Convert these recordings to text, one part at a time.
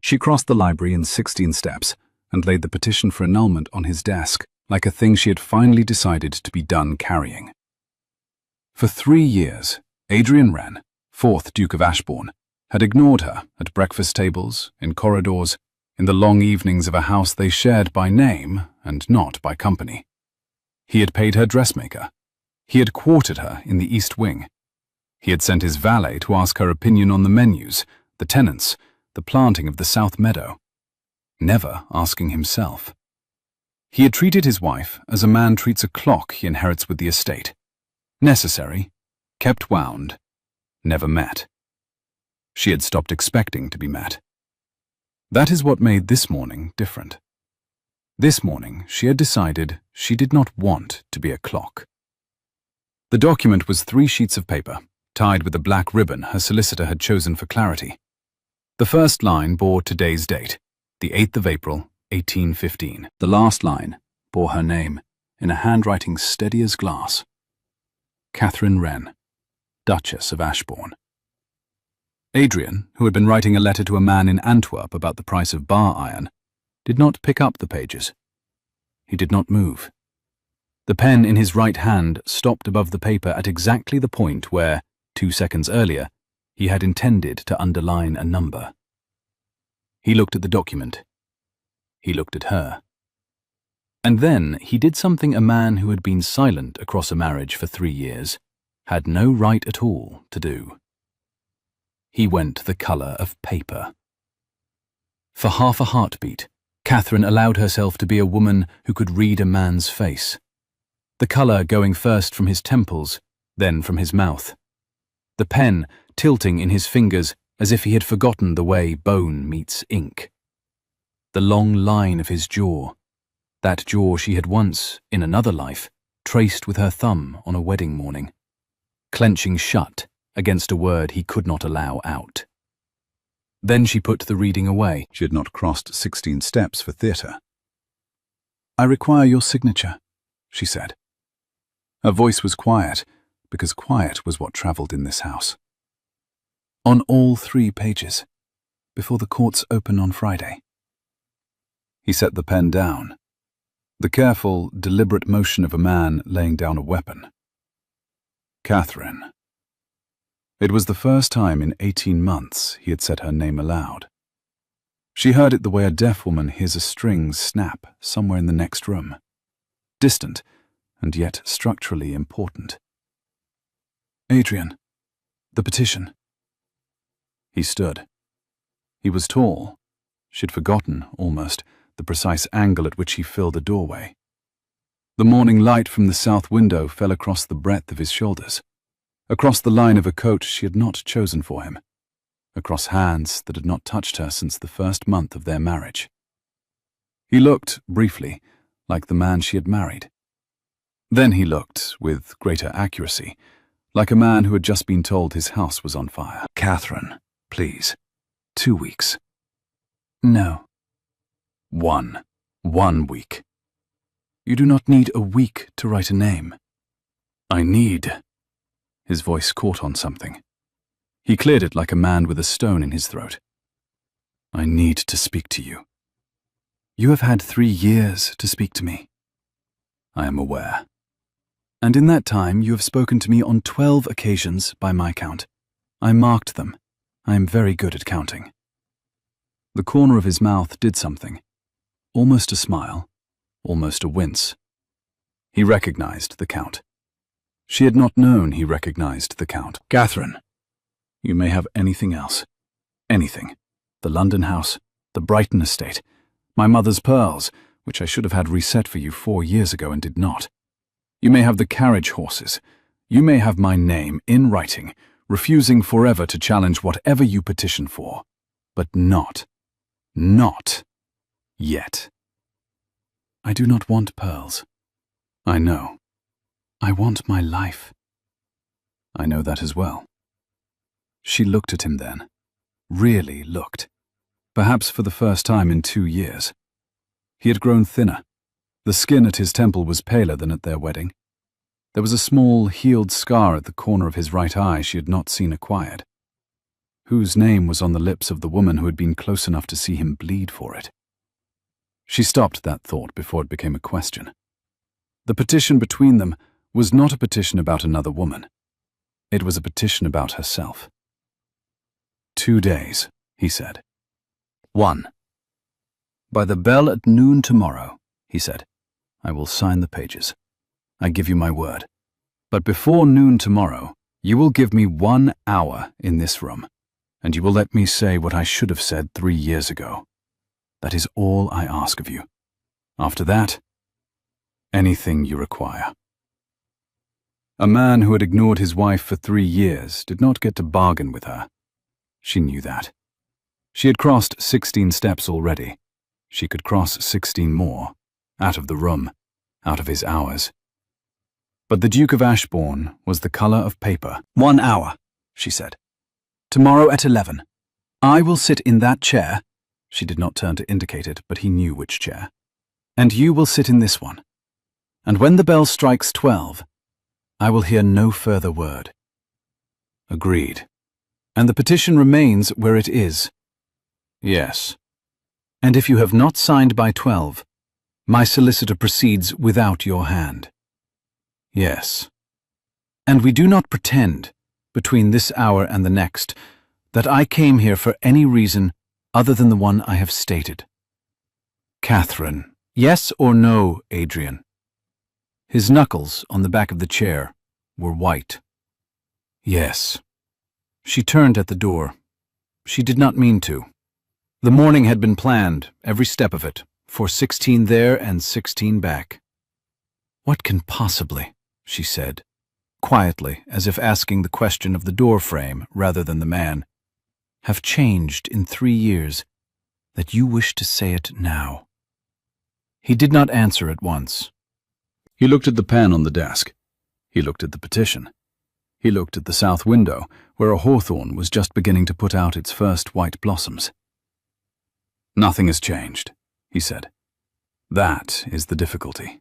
She crossed the library in 16 steps and laid the petition for annulment on his desk like a thing she had finally decided to be done carrying. For 3 years, Adrian Wren, 4th Duke of Ashbourne, had ignored her at breakfast tables, in corridors, in the long evenings of a house they shared by name and not by company. He had paid her dressmaker. He had quartered her in the East Wing. He had sent his valet to ask her opinion on the menus, the tenants, the planting of the South Meadow, never asking himself. He had treated his wife as a man treats a clock he inherits with the estate. Necessary, kept wound, never met. She had stopped expecting to be met. That is what made this morning different. This morning she had decided she did not want to be a clock. The document was 3 sheets of paper, tied with a black ribbon her solicitor had chosen for clarity. The first line bore today's date, the 8th of April, 1815. The last line bore her name, in a handwriting steady as glass. Catherine Wren, Duchess of Ashbourne. Adrian, who had been writing a letter to a man in Antwerp about the price of bar iron, did not pick up the pages. He did not move. The pen in his right hand stopped above the paper at exactly the point where, 2 seconds earlier, he had intended to underline a number. He looked at the document. He looked at her. And then he did something a man who had been silent across a marriage for 3 years had no right at all to do. He went the colour of paper. For half a heartbeat, Catherine allowed herself to be a woman who could read a man's face. The colour going first from his temples, then from his mouth. The pen tilting in his fingers as if he had forgotten the way bone meets ink. The long line of his jaw, that jaw she had once, in another life, traced with her thumb on a wedding morning, clenching shut against a word he could not allow out. Then she put the reading away. She had not crossed 16 steps for theatre. "I require your signature," she said. Her voice was quiet, because quiet was what travelled in this house. "On all 3 pages, before the courts open on Friday." He set the pen down, the careful, deliberate motion of a man laying down a weapon. Catherine. It was the first time in 18 months he had said her name aloud. She heard it the way a deaf woman hears a string snap somewhere in the next room, distant and yet structurally important. "Adrian, the petition." He stood. He was tall. She'd forgotten, almost, the precise angle at which he filled the doorway. The morning light from the south window fell across the breadth of his shoulders, across the line of a coat she had not chosen for him, across hands that had not touched her since the first month of their marriage. He looked, briefly, like the man she had married. Then he looked, with greater accuracy, like a man who had just been told his house was on fire. "Catherine, please. 2 weeks." "No." One week. "You do not need a week to write a name." "I need..." His voice caught on something. He cleared it like a man with a stone in his throat. "I need to speak to you." "You have had 3 years to speak to me." "I am aware." "And in that time you have spoken to me on 12 occasions by my count. I marked them. I am very good at counting." The corner of his mouth did something. Almost a smile, almost a wince. He recognized the count. She had not known he recognized the count. "Catherine, you may have anything else. Anything. The London house, the Brighton estate, my mother's pearls, which I should have had reset for you 4 years ago and did not. You may have the carriage horses. You may have my name in writing, refusing forever to challenge whatever you petition for. But not yet. I do not want pearls. I know. I want my life." "I know that as well." She looked at him then. Really looked. Perhaps for the first time in 2 years. He had grown thinner. The skin at his temple was paler than at their wedding. There was a small, healed scar at the corner of his right eye she had not seen acquired. Whose name was on the lips of the woman who had been close enough to see him bleed for it? She stopped that thought before it became a question. The petition between them was not a petition about another woman. It was a petition about herself. 2 days, he said. 1. By the bell at noon tomorrow, he said, I will sign the pages. I give you my word. But before noon tomorrow, you will give me 1 hour in this room, and you will let me say what I should have said 3 years ago. That is all I ask of you. After that, anything you require. A man who had ignored his wife for 3 years did not get to bargain with her. She knew that. She had crossed 16 steps already. She could cross 16 more, out of the room, out of his hours. But the Duke of Ashbourne was the colour of paper. 1 hour, she said. Tomorrow at 11. I will sit in that chair. She did not turn to indicate it, but he knew which chair. And you will sit in this one. And when the bell strikes 12, I will hear no further word. Agreed. And the petition remains where it is. Yes. And if you have not signed by 12, my solicitor proceeds without your hand. Yes. And we do not pretend, between this hour and the next, that I came here for any reason other than the one I have stated. Catherine, yes or no, Adrian? His knuckles on the back of the chair were white. Yes. She turned at the door. She did not mean to. The morning had been planned, every step of it, for 16 there and 16 back. What can possibly, she said, quietly, as if asking the question of the door frame rather than the man, have changed in 3 years, that you wish to say it now? He did not answer at once. He looked at the pen on the desk. He looked at the petition. He looked at the south window, where a hawthorn was just beginning to put out its first white blossoms. Nothing has changed, he said. That is the difficulty.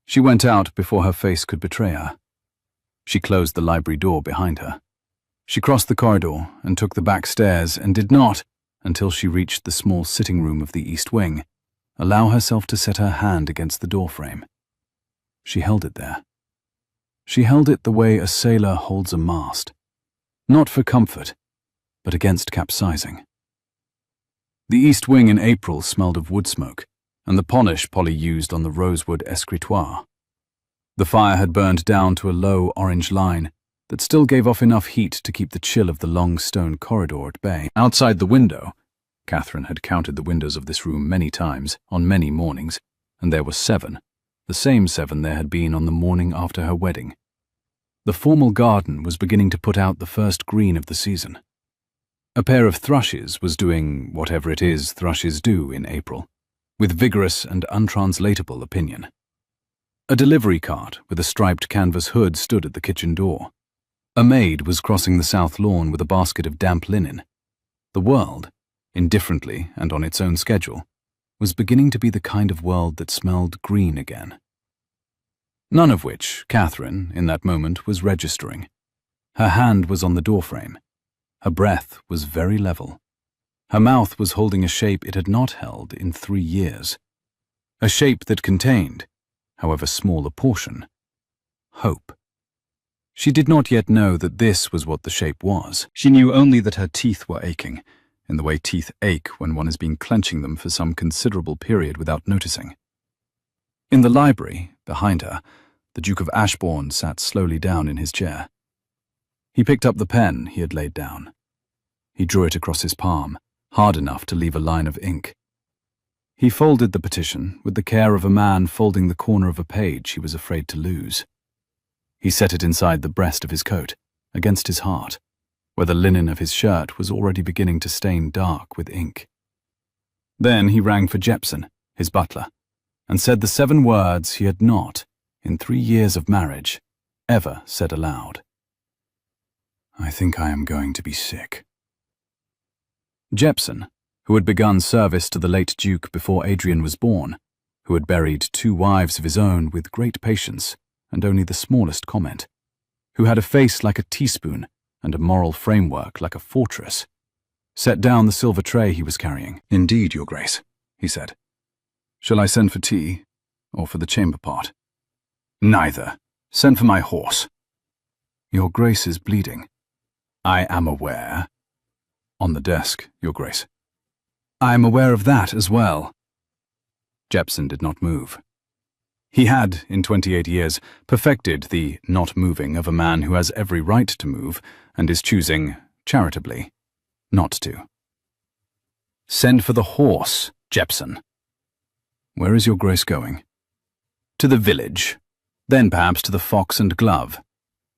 She went out before her face could betray her. She closed the library door behind her. She crossed the corridor and took the back stairs and did not, until she reached the small sitting room of the east wing, allow herself to set her hand against the doorframe. She held it there. She held it the way a sailor holds a mast, not for comfort, but against capsizing. The east wing in April smelled of wood smoke, and the polish Polly used on the rosewood escritoire. The fire had burned down to a low orange line that still gave off enough heat to keep the chill of the long stone corridor at bay. Outside the window, Catherine had counted the windows of this room many times, on many mornings, and there were 7, the same 7 there had been on the morning after her wedding. The formal garden was beginning to put out the first green of the season. A pair of thrushes was doing whatever it is thrushes do in April, with vigorous and untranslatable opinion. A delivery cart with a striped canvas hood stood at the kitchen door. A maid was crossing the south lawn with a basket of damp linen. The world, indifferently and on its own schedule, was beginning to be the kind of world that smelled green again. None of which Catherine, in that moment, was registering. Her hand was on the doorframe. Her breath was very level. Her mouth was holding a shape it had not held in 3 years. A shape that contained, however small a portion, hope. She did not yet know that this was what the shape was. She knew only that her teeth were aching, in the way teeth ache when one has been clenching them for some considerable period without noticing. In the library, behind her, the Duke of Ashbourne sat slowly down in his chair. He picked up the pen he had laid down. He drew it across his palm, hard enough to leave a line of ink. He folded the petition with the care of a man folding the corner of a page he was afraid to lose. He set it inside the breast of his coat, against his heart, where the linen of his shirt was already beginning to stain dark with ink. Then he rang for Jepson, his butler, and said the 7 words he had not, in 3 years of marriage, ever said aloud. I think I am going to be sick. Jepson, who had begun service to the late Duke before Adrian was born, who had buried 2 wives of his own with great patience and only the smallest comment, who had a face like a teaspoon and a moral framework like a fortress, set down the silver tray he was carrying. "Indeed, Your Grace," he said. "Shall I send for tea, or for the chamber pot?" "Neither. Send for my horse." "Your Grace is bleeding." "I am aware." "On the desk, Your Grace." "I am aware of that as well." Jepson did not move. He had, in 28 years, perfected the not moving of a man who has every right to move and is choosing, charitably, not to. "Send for the horse, Jepson." "Where is Your Grace going?" "To the village, then perhaps to the Fox and Glove,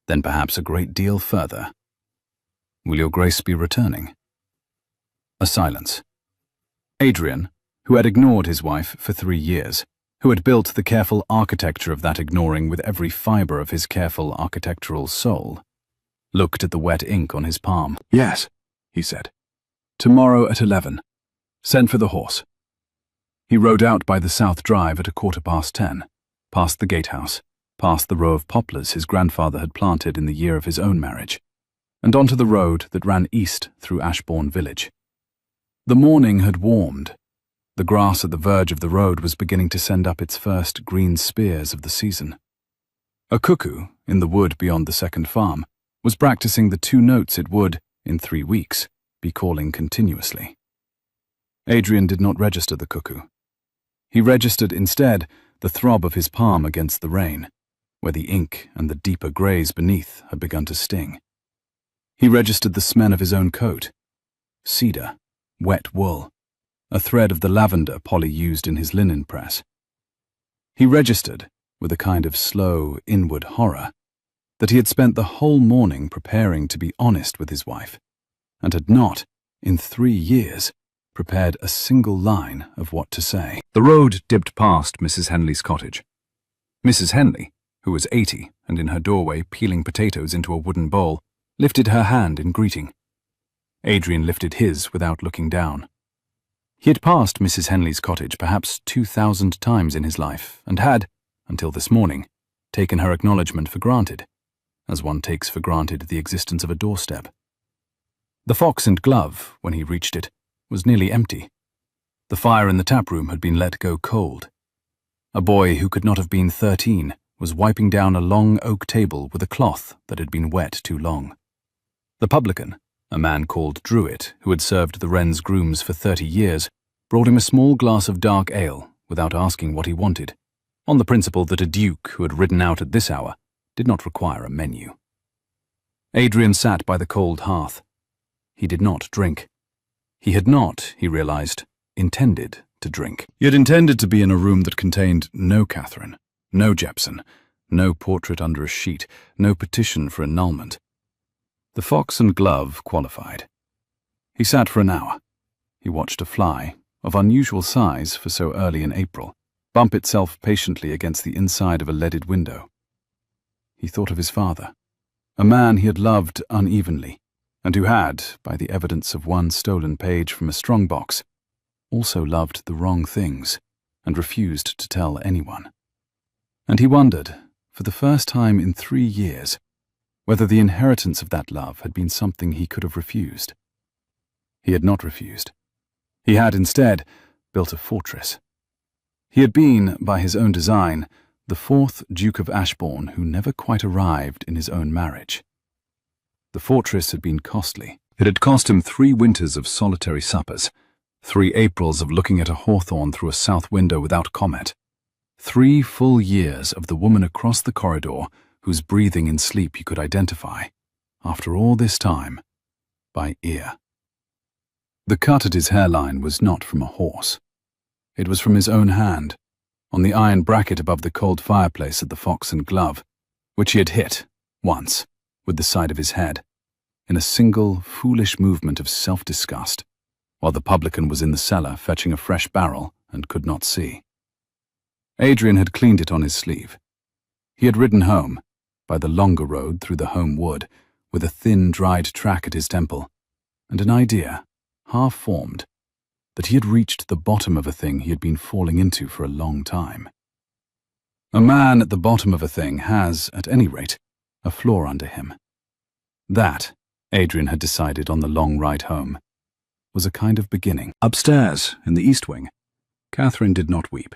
then perhaps a great deal further." "Will Your Grace be returning?" A silence. Adrian, who had ignored his wife for 3 years, who had built the careful architecture of that ignoring with every fibre of his careful architectural soul, looked at the wet ink on his palm. "Yes," he said. "Tomorrow at 11. Send for the horse." He rode out by the south drive at 10:15, past the gatehouse, past the row of poplars his grandfather had planted in the year of his own marriage, and onto the road that ran east through Ashbourne village. The morning had warmed. The grass at the verge of the road was beginning to send up its first green spears of the season. A cuckoo, in the wood beyond the second farm, was practicing the 2 notes it would, in 3 weeks, be calling continuously. Adrian did not register the cuckoo. He registered instead the throb of his palm against the rain, where the ink and the deeper greys beneath had begun to sting. He registered the smell of his own coat. Cedar, wet wool, a thread of the lavender Polly used in his linen press. He registered, with a kind of slow, inward horror, that he had spent the whole morning preparing to be honest with his wife, and had not, in 3 years, prepared a single line of what to say. The road dipped past Mrs. Henley's cottage. Mrs. Henley, who was 80 and in her doorway peeling potatoes into a wooden bowl, lifted her hand in greeting. Adrian lifted his without looking down. He had passed Mrs. Henley's cottage perhaps 2,000 times in his life, and had, until this morning, taken her acknowledgement for granted, as one takes for granted the existence of a doorstep. The Fox and Glove, when he reached it, was nearly empty. The fire in the taproom had been let go cold. A boy who could not have been 13 was wiping down a long oak table with a cloth that had been wet too long. The publican, a man called Druitt, who had served the Wren's grooms for 30 years, brought him a small glass of dark ale without asking what he wanted, on the principle that a duke who had ridden out at this hour did not require a menu. Adrian sat by the cold hearth. He did not drink. He had not, he realized, intended to drink. He had intended to be in a room that contained no Catherine, no Jepson, no portrait under a sheet, no petition for annulment. The Fox and Glove qualified. He sat for an hour. He watched a fly, of unusual size for so early in April, bump itself patiently against the inside of a leaded window. He thought of his father, a man he had loved unevenly, and who had, by the evidence of one stolen page from a strongbox, also loved the wrong things and refused to tell anyone. And he wondered, for the first time in 3 years, whether the inheritance of that love had been something he could have refused. He had not refused. He had, instead, built a fortress. He had been, by his own design, the 4th Duke of Ashbourne who never quite arrived in his own marriage. The fortress had been costly. It had cost him 3 winters of solitary suppers, 3 Aprils of looking at a hawthorn through a south window without comment, 3 full years of the woman across the corridor whose breathing in sleep he could identify, after all this time, by ear. The cut at his hairline was not from a horse. It was from his own hand, on the iron bracket above the cold fireplace at the Fox and Glove, which he had hit, once, with the side of his head, in a single, foolish movement of self-disgust, while the publican was in the cellar fetching a fresh barrel and could not see. Adrian had cleaned it on his sleeve. He had ridden home, by the longer road through the home wood, with a thin, dried track at his temple, and an idea, half-formed, that he had reached the bottom of a thing he had been falling into for a long time. A man at the bottom of a thing has, at any rate, a floor under him. That, Adrian had decided on the long ride home, was a kind of beginning. Upstairs, in the East Wing, Catherine did not weep.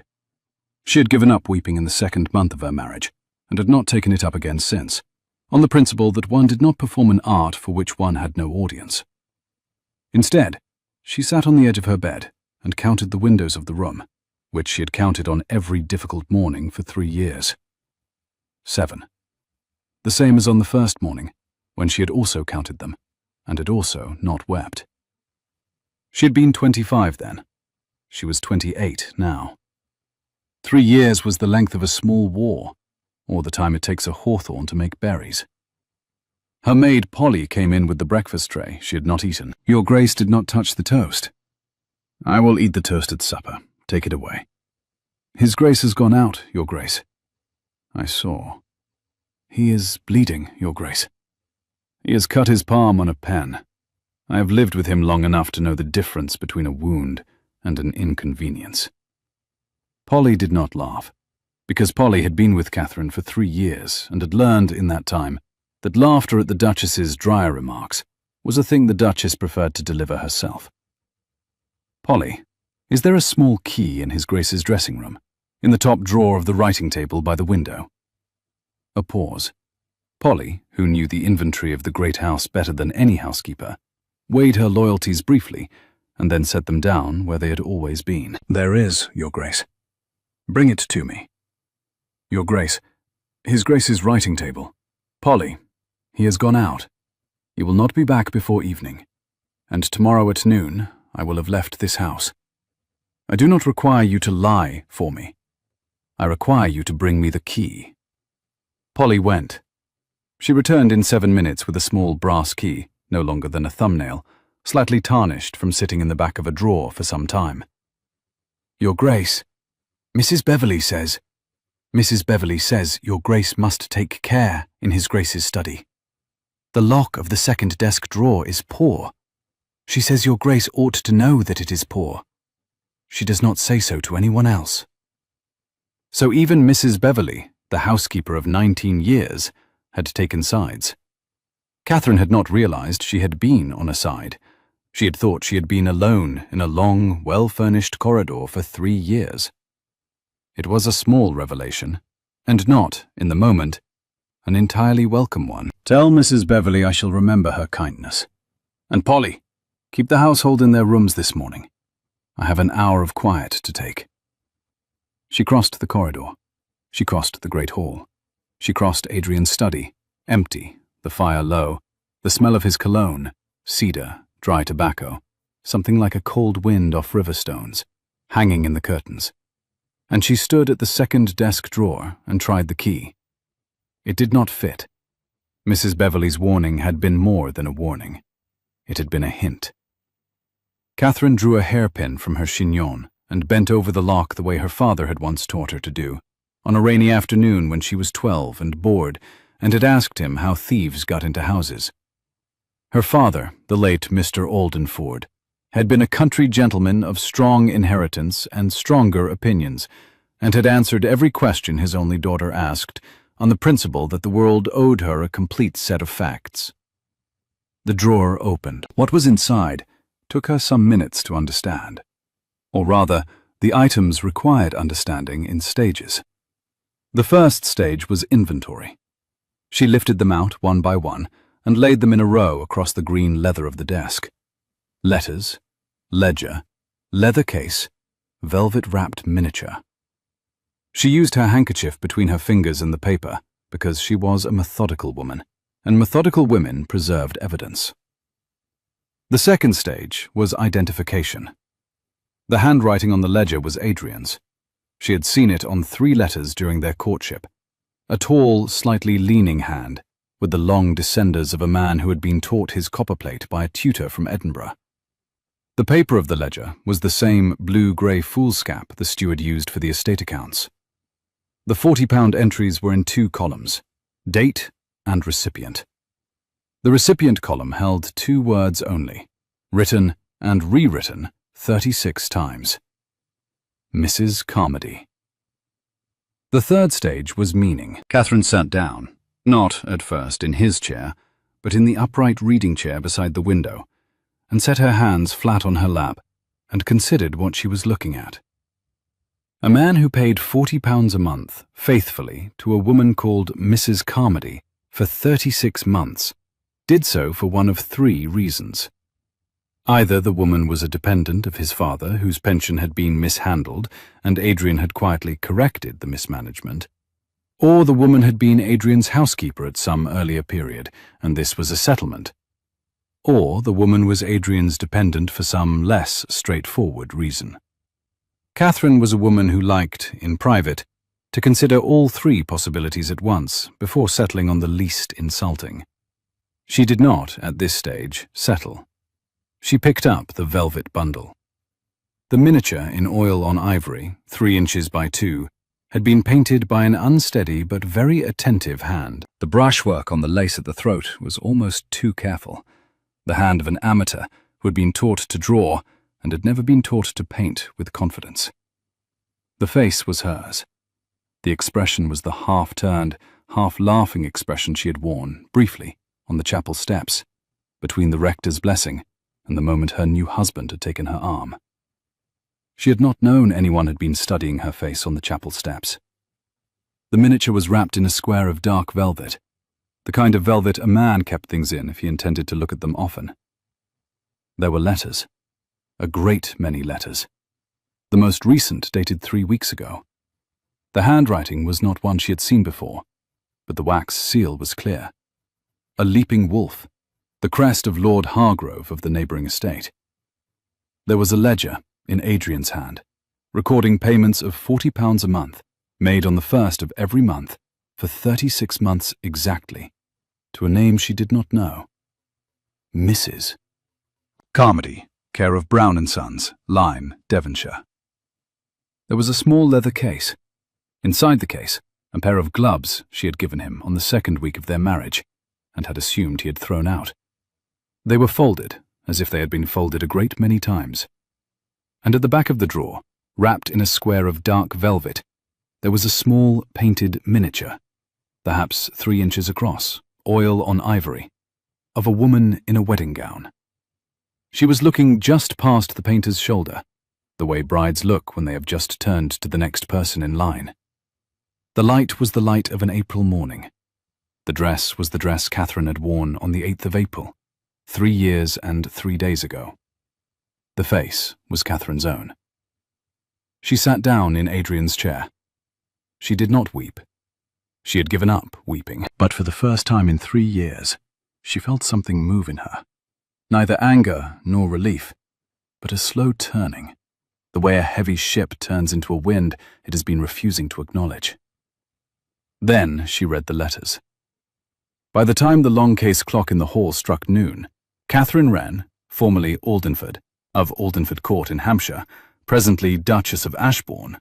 She had given up weeping in the second month of her marriage, and had not taken it up again since, on the principle that one did not perform an art for which one had no audience. Instead, she sat on the edge of her bed and counted the windows of the room, which she had counted on every difficult morning for 3 years. 7. The same as on the first morning, when she had also counted them, and had also not wept. She had been 25 then. She was 28 now. 3 years was the length of a small war, or the time it takes a hawthorn to make berries. Her maid Polly came in with the breakfast tray she had not eaten. "Your Grace did not touch the toast." "I will eat the toast at supper. Take it away." "His Grace has gone out, Your Grace." "I saw." "He is bleeding, Your Grace." "He has cut his palm on a pen. I have lived with him long enough to know the difference between a wound and an inconvenience." Polly did not laugh, because Polly had been with Catherine for 3 years and had learned in that time that laughter at the Duchess's drier remarks was a thing the Duchess preferred to deliver herself. "Polly, is there a small key in His Grace's dressing room, in the top drawer of the writing table by the window?" A pause. Polly, who knew the inventory of the great house better than any housekeeper, weighed her loyalties briefly and then set them down where they had always been. "There is, Your Grace." "Bring it to me." "Your Grace, His Grace's writing table. Polly, he has gone out. He will not be back before evening, and tomorrow at noon I will have left this house. I do not require you to lie for me. I require you to bring me the key." Polly went. She returned in 7 minutes with a small brass key, no longer than a thumbnail, slightly tarnished from sitting in the back of a drawer for some time. "Your Grace, Mrs. Beverley says Your Grace must take care in His Grace's study. The lock of the second desk drawer is poor. She says Your Grace ought to know that it is poor. She does not say so to anyone else." So even Mrs. Beverley, the housekeeper of 19 years, had taken sides. Catherine had not realized she had been on a side. She had thought she had been alone in a long, well-furnished corridor for 3 years. It was a small revelation, and not, in the moment, an entirely welcome one. "Tell Mrs. Beverley I shall remember her kindness. And Polly, keep the household in their rooms this morning. I have an hour of quiet to take." She crossed the corridor. She crossed the great hall. She crossed Adrian's study, empty, the fire low, the smell of his cologne, cedar, dry tobacco, something like a cold wind off river stones, hanging in the curtains. And she stood at the second desk drawer and tried the key. It did not fit. Mrs. Beverley's warning had been more than a warning. It had been a hint. Catherine drew a hairpin from her chignon and bent over the lock the way her father had once taught her to do, on a rainy afternoon when she was 12 and bored, and had asked him how thieves got into houses. Her father, the late Mr. Aldenford, had been a country gentleman of strong inheritance and stronger opinions, and had answered every question his only daughter asked on the principle that the world owed her a complete set of facts. The drawer opened. What was inside took her some minutes to understand. Or rather, the items required understanding in stages. The first stage was inventory. She lifted them out one by one and laid them in a row across the green leather of the desk. Letters, ledger, leather case, velvet-wrapped miniature. She used her handkerchief between her fingers and the paper because she was a methodical woman, and methodical women preserved evidence. The second stage was identification. The handwriting on the ledger was Adrian's. She had seen it on 3 letters during their courtship, a tall, slightly leaning hand, with the long descenders of a man who had been taught his copperplate by a tutor from Edinburgh. The paper of the ledger was the same blue-grey foolscap the steward used for the estate accounts. The £40 entries were in 2 columns, date and recipient. The recipient column held 2 words only, written and rewritten 36 times. Mrs. Carmody. The third stage was meaning. Catherine sat down, not, at first, in his chair, but in the upright reading chair beside the window, and set her hands flat on her lap and considered what she was looking at. A man who paid £40 a month faithfully to a woman called Mrs. Carmody for 36 months did so for one of three reasons. Either the woman was a dependent of his father whose pension had been mishandled and Adrian had quietly corrected the mismanagement, or the woman had been Adrian's housekeeper at some earlier period and this was a settlement, or the woman was Adrian's dependent for some less straightforward reason. Catherine was a woman who liked, in private, to consider all three possibilities at once before settling on the least insulting. She did not, at this stage, settle. She picked up the velvet bundle. The miniature in oil on ivory, 3 inches by 2, had been painted by an unsteady but very attentive hand. The brushwork on the lace at the throat was almost too careful. The hand of an amateur who had been taught to draw and had never been taught to paint with confidence. The face was hers. The expression was the half-turned, half-laughing expression she had worn, briefly, on the chapel steps, between the rector's blessing and the moment her new husband had taken her arm. She had not known anyone had been studying her face on the chapel steps. The miniature was wrapped in a square of dark velvet, the kind of velvet a man kept things in if he intended to look at them often. There were letters. A great many letters. The most recent dated 3 weeks ago. The handwriting was not one she had seen before, but the wax seal was clear. A leaping wolf, the crest of Lord Hargrove of the neighbouring estate. There was a ledger in Adrian's hand, recording payments of £40 a month, made on the 1st of every month, for 36 months exactly, to a name she did not know. Mrs. Carmody, care of Brown & Sons, Lyme, Devonshire. There was a small leather case. Inside the case, a pair of gloves she had given him on the 2nd week of their marriage, and had assumed he had thrown out. They were folded, as if they had been folded a great many times. And at the back of the drawer, wrapped in a square of dark velvet, there was a small painted miniature, perhaps 3 inches across, oil on ivory, of a woman in a wedding gown. She was looking just past the painter's shoulder, the way brides look when they have just turned to the next person in line. The light was the light of an April morning. The dress was the dress Catherine had worn on the 8th of April, 3 years and 3 days ago. The face was Catherine's own. She sat down in Adrian's chair. She did not weep. She had given up weeping, but for the first time in 3 years, she felt something move in her. Neither anger nor relief, but a slow turning, the way a heavy ship turns into a wind it has been refusing to acknowledge. Then she read the letters. By the time the long case clock in the hall struck noon, Catherine Wren, formerly Aldenford, of Aldenford Court in Hampshire, presently Duchess of Ashbourne,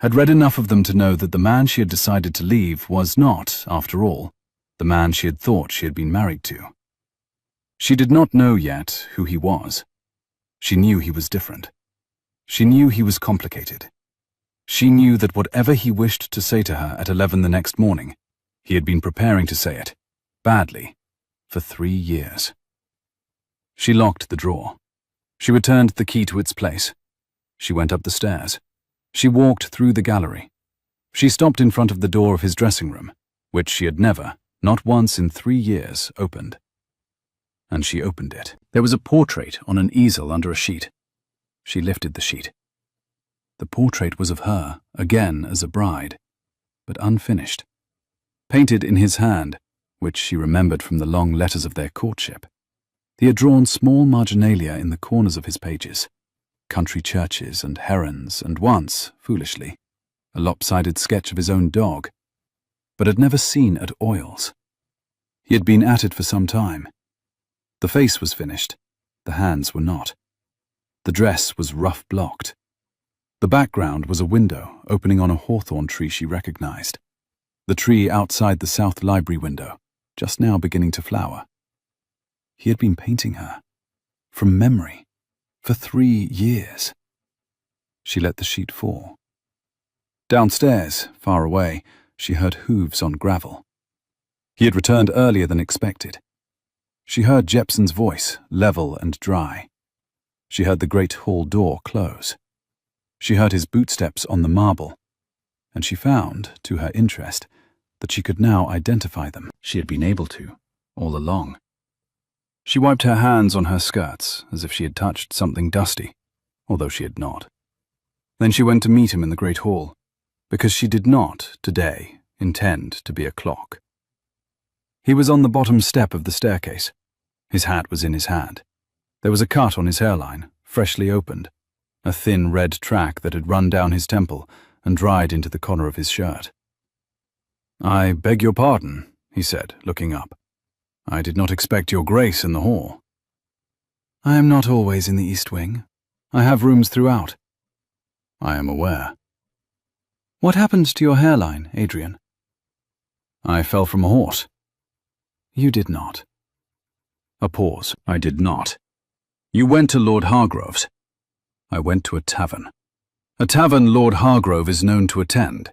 had read enough of them to know that the man she had decided to leave was not, after all, the man she had thought she had been married to. She did not know yet who he was. She knew he was different. She knew he was complicated. She knew that whatever he wished to say to her at 11 the next morning, he had been preparing to say it, badly, for 3 years. She locked the drawer. She returned the key to its place. She went up the stairs. She walked through the gallery. She stopped in front of the door of his dressing room, which she had never, not once in 3 years, opened. And she opened it. There was a portrait on an easel under a sheet. She lifted the sheet. The portrait was of her, again as a bride, but unfinished. Painted in his hand, which she remembered from the long letters of their courtship. He had drawn small marginalia in the corners of his pages, country churches and herons, and once, foolishly, a lopsided sketch of his own dog, but had never seen at oils. He had been at it for some time. The face was finished, the hands were not. The dress was rough-blocked. The background was a window opening on a hawthorn tree she recognized, the tree outside the south library window, just now beginning to flower. He had been painting her, from memory, for 3 years. She let the sheet fall. Downstairs, far away, she heard hooves on gravel. He had returned earlier than expected. She heard Jepson's voice, level and dry. She heard the great hall door close. She heard his bootsteps on the marble, and she found, to her interest, that she could now identify them. She had been able to, all along. She wiped her hands on her skirts as if she had touched something dusty, although she had not. Then she went to meet him in the great hall, because she did not, today, intend to be a clock. He was on the bottom step of the staircase. His hat was in his hand. There was a cut on his hairline, freshly opened, a thin red track that had run down his temple and dried into the collar of his shirt. "I beg your pardon," he said, looking up. "I did not expect your grace in the hall." "I am not always in the East Wing. I have rooms throughout." "I am aware." "What happened to your hairline, Adrian?" "I fell from a horse." "You did not." A pause. "I did not." "You went to Lord Hargrove's." "I went to a tavern." "A tavern Lord Hargrove is known to attend."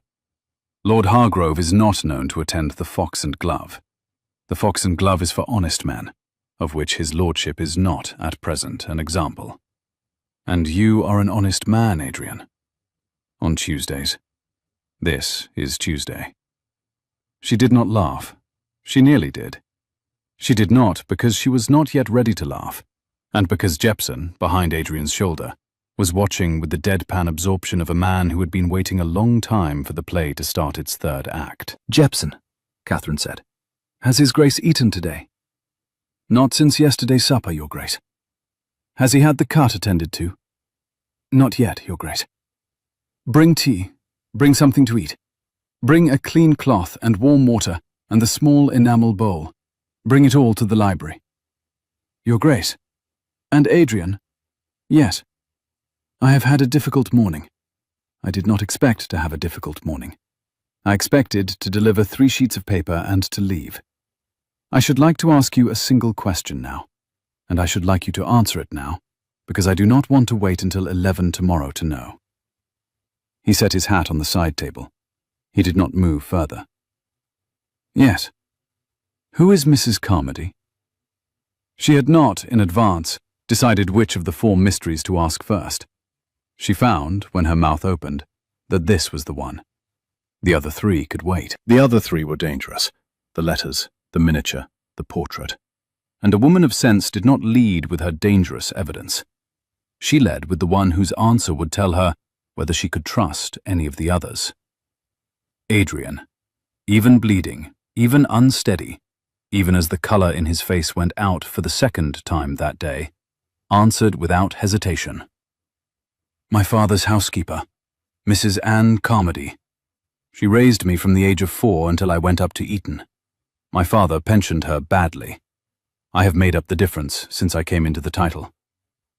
"Lord Hargrove is not known to attend the Fox and Glove. The Fox and Glove is for honest men, of which his lordship is not, at present, an example. And you are an honest man, Adrian. On Tuesdays. This is Tuesday." She did not laugh. She nearly did. She did not because she was not yet ready to laugh, and because Jepson, behind Adrian's shoulder, was watching with the deadpan absorption of a man who had been waiting a long time for the play to start its third act. "Jepson," Catherine said, "has His Grace eaten today?" "Not since yesterday's supper, Your Grace." "Has he had the cut attended to?" "Not yet, Your Grace." "Bring tea. Bring something to eat. Bring a clean cloth and warm water and the small enamel bowl. Bring it all to the library." "Your Grace." "And Adrian?" "Yes. I have had a difficult morning. I did not expect to have a difficult morning. I expected to deliver 3 sheets of paper and to leave. I should like to ask you a single question now, and I should like you to answer it now, because I do not want to wait until 11 tomorrow to know." He set his hat on the side table. He did not move further. "Yes. Who is Mrs. Carmody?" She had not, in advance, decided which of the 4 mysteries to ask first. She found, when her mouth opened, that this was the one. The other 3 could wait. The other 3 were dangerous. The letters, the miniature, the portrait. And a woman of sense did not lead with her dangerous evidence. She led with the one whose answer would tell her whether she could trust any of the others. Adrian, even bleeding, even unsteady, even as the color in his face went out for the 2nd time that day, answered without hesitation. "My father's housekeeper, Mrs. Anne Carmody. She raised me from the age of 4 until I went up to Eton. My father pensioned her badly. I have made up the difference since I came into the title.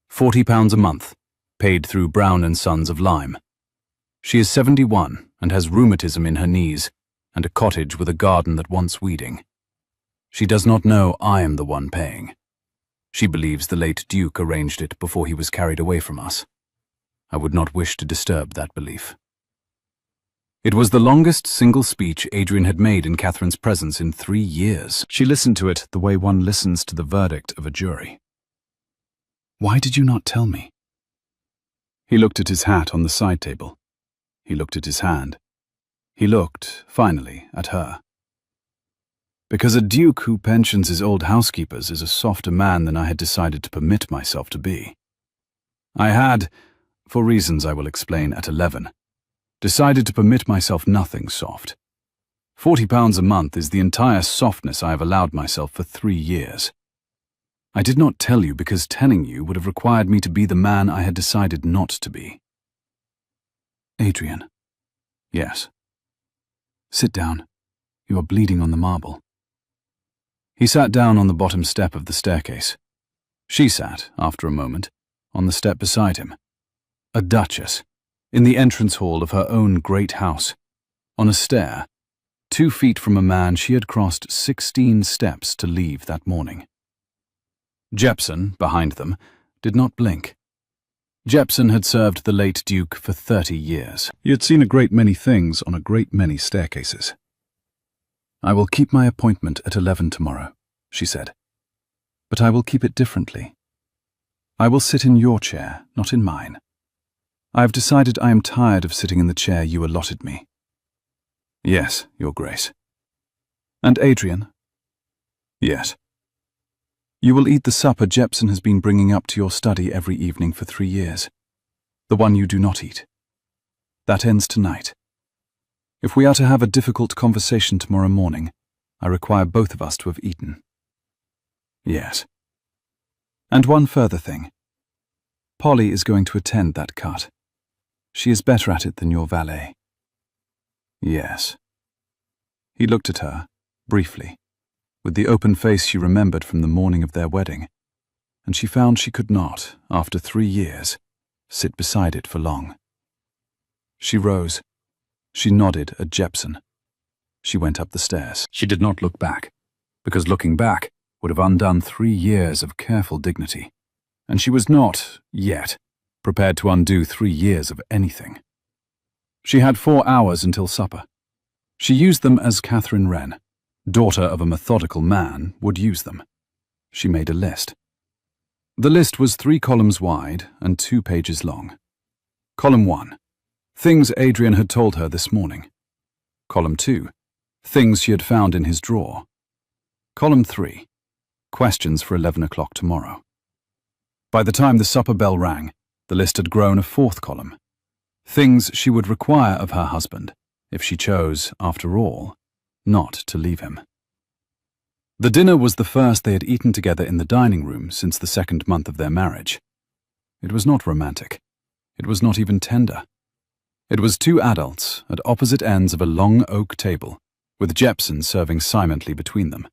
£40 a month, paid through Brown and Sons of Lyme. She is 71 and has rheumatism in her knees and a cottage with a garden that wants weeding. She does not know I am the one paying. She believes the late Duke arranged it before he was carried away from us. I would not wish to disturb that belief." It was the longest single speech Adrian had made in Catherine's presence in 3 years. She listened to it the way one listens to the verdict of a jury. "Why did you not tell me?" He looked at his hat on the side table. He looked at his hand. He looked, finally, at her. "Because a duke who pensions his old housekeepers is a softer man than I had decided to permit myself to be. I had, for reasons I will explain at 11, decided to permit myself nothing soft. £40 a month is the entire softness I have allowed myself for 3 years. I did not tell you because telling you would have required me to be the man I had decided not to be." "Adrian." "Yes." "Sit down. You are bleeding on the marble." He sat down on the bottom step of the staircase. She sat, after a moment, on the step beside him. A duchess, in the entrance hall of her own great house, on a stair, 2 feet from a man she had crossed 16 steps to leave that morning. Jepson, behind them, did not blink. Jepson had served the late Duke for 30 years. He had seen a great many things on a great many staircases. "I will keep my appointment at 11 tomorrow," she said. But I will keep it differently. I will sit in your chair, not in mine. I have decided I am tired of sitting in the chair you allotted me. Yes, Your Grace. And Adrian? Yes. You will eat the supper Jepson has been bringing up to your study every evening for 3 years. The one you do not eat. That ends tonight. If we are to have a difficult conversation tomorrow morning, I require both of us to have eaten. Yes. And one further thing. Polly is going to attend that cut. She is better at it than your valet. Yes. He looked at her, briefly, with the open face she remembered from the morning of their wedding, and she found she could not, after 3 years, sit beside it for long. She rose. She nodded at Jepson. She went up the stairs. She did not look back, because looking back would have undone 3 years of careful dignity, and she was not, yet, prepared to undo 3 years of anything. She had 4 hours until supper. She used them as Catherine Wren, daughter of a methodical man, would use them. She made a list. The list was 3 columns wide and 2 pages long. Column 1. Things Adrian had told her this morning. Column 2. Things she had found in his drawer. Column 3. Questions for 11 o'clock tomorrow. By the time the supper bell rang, the list had grown a 4th column. Things she would require of her husband, if she chose, after all, not to leave him. The dinner was the first they had eaten together in the dining room since the 2nd month of their marriage. It was not romantic. It was not even tender. It was 2 adults at opposite ends of a long oak table, with Jepson serving silently between them,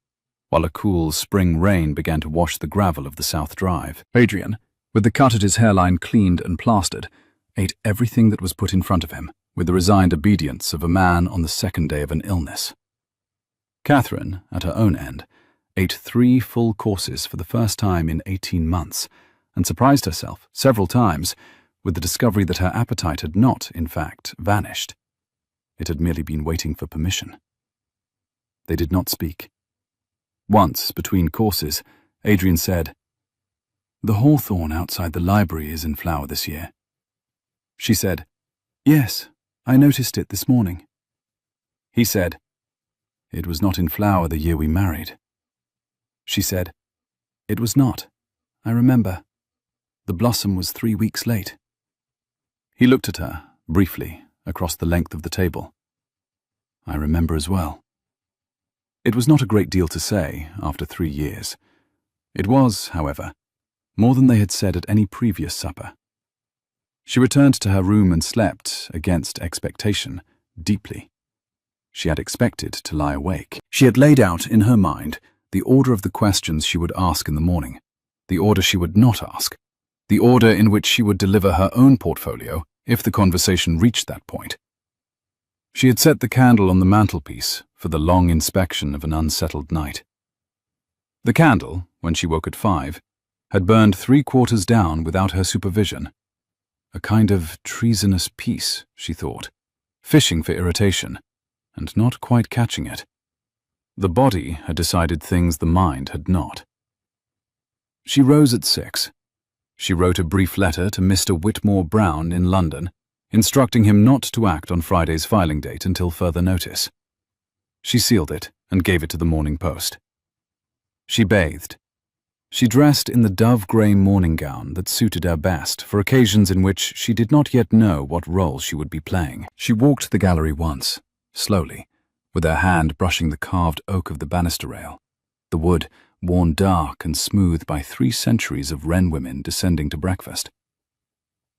while a cool spring rain began to wash the gravel of the south drive. Adrian, with the cut at his hairline cleaned and plastered, ate everything that was put in front of him, with the resigned obedience of a man on the 2nd day of an illness. Catherine, at her own end, ate 3 full courses for the first time in 18 months, and surprised herself, several times, with the discovery that her appetite had not, in fact, vanished. It had merely been waiting for permission. They did not speak. Once, between courses, Adrian said, "The hawthorn outside the library is in flower this year." She said, "Yes, I noticed it this morning." He said, "It was not in flower the year we married." She said, "It was not. I remember. The blossom was 3 weeks late." He looked at her, briefly, across the length of the table. "I remember as well." It was not a great deal to say, after 3 years. It was, however, more than they had said at any previous supper. She returned to her room and slept, against expectation, deeply. She had expected to lie awake. She had laid out, in her mind, the order of the questions she would ask in the morning, the order she would not ask, the order in which she would deliver her own portfolio if the conversation reached that point. She had set the candle on the mantelpiece for the long inspection of an unsettled night. The candle, when she woke at 5, had burned 3/4 down without her supervision. A kind of treasonous peace, she thought, fishing for irritation, and not quite catching it. The body had decided things the mind had not. She rose at 6. She wrote a brief letter to Mr. Whitmore Brown in London, instructing him not to act on Friday's filing date until further notice. She sealed it and gave it to the Morning Post. She bathed. She dressed in the dove-grey morning gown that suited her best for occasions in which she did not yet know what role she would be playing. She walked the gallery once, slowly, with her hand brushing the carved oak of the banister rail, the wood worn dark and smooth by 3 centuries of Wren women descending to breakfast.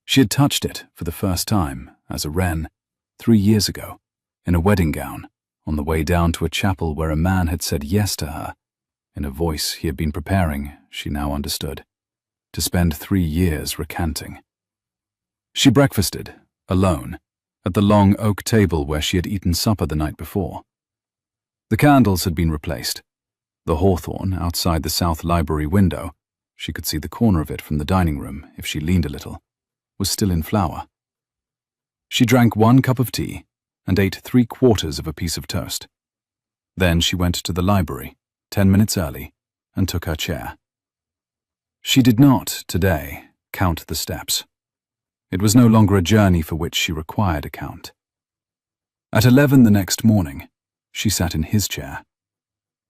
She had touched it for the first time, as a Wren, 3 years ago, in a wedding gown, on the way down to a chapel where a man had said yes to her, in a voice he had been preparing, she now understood, to spend 3 years recanting. She breakfasted, alone, at the long oak table where she had eaten supper the night before. The candles had been replaced. The hawthorn outside the south library window, she could see the corner of it from the dining room if she leaned a little, was still in flower. She drank 1 cup of tea and ate 3/4 of a piece of toast. Then she went to the library, 10 minutes early, and took her chair. She did not, today, count the steps. It was no longer a journey for which she required a count. At 11 the next morning, she sat in his chair.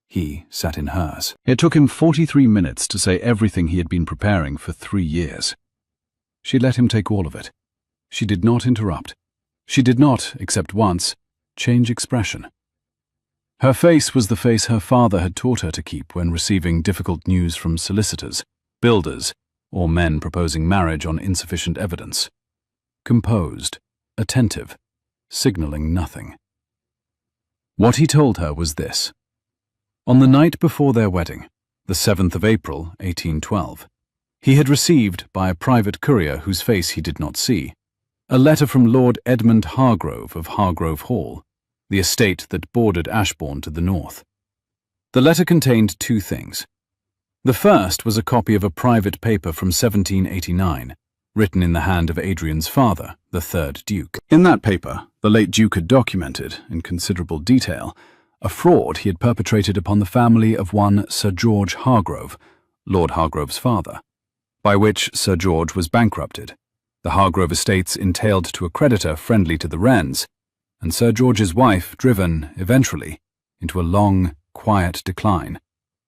He sat in hers. It took him 43 minutes to say everything he had been preparing for 3 years. She let him take all of it. She did not interrupt. She did not, except once, change expression. Her face was the face her father had taught her to keep when receiving difficult news from solicitors, builders, or men proposing marriage on insufficient evidence. Composed, attentive, signaling nothing. What he told her was this. On the night before their wedding, the 7th of April, 1812, he had received, by a private courier whose face he did not see, a letter from Lord Edmund Hargrove of Hargrove Hall, the estate that bordered Ashbourne to the north. The letter contained 2 things. The first was a copy of a private paper from 1789, written in the hand of Adrian's father, the 3rd Duke. In that paper, the late Duke had documented, in considerable detail, a fraud he had perpetrated upon the family of one Sir George Hargrove, Lord Hargrove's father, by which Sir George was bankrupted, the Hargrove estates entailed to a creditor friendly to the Wrens, and Sir George's wife driven, eventually, into a long, quiet decline,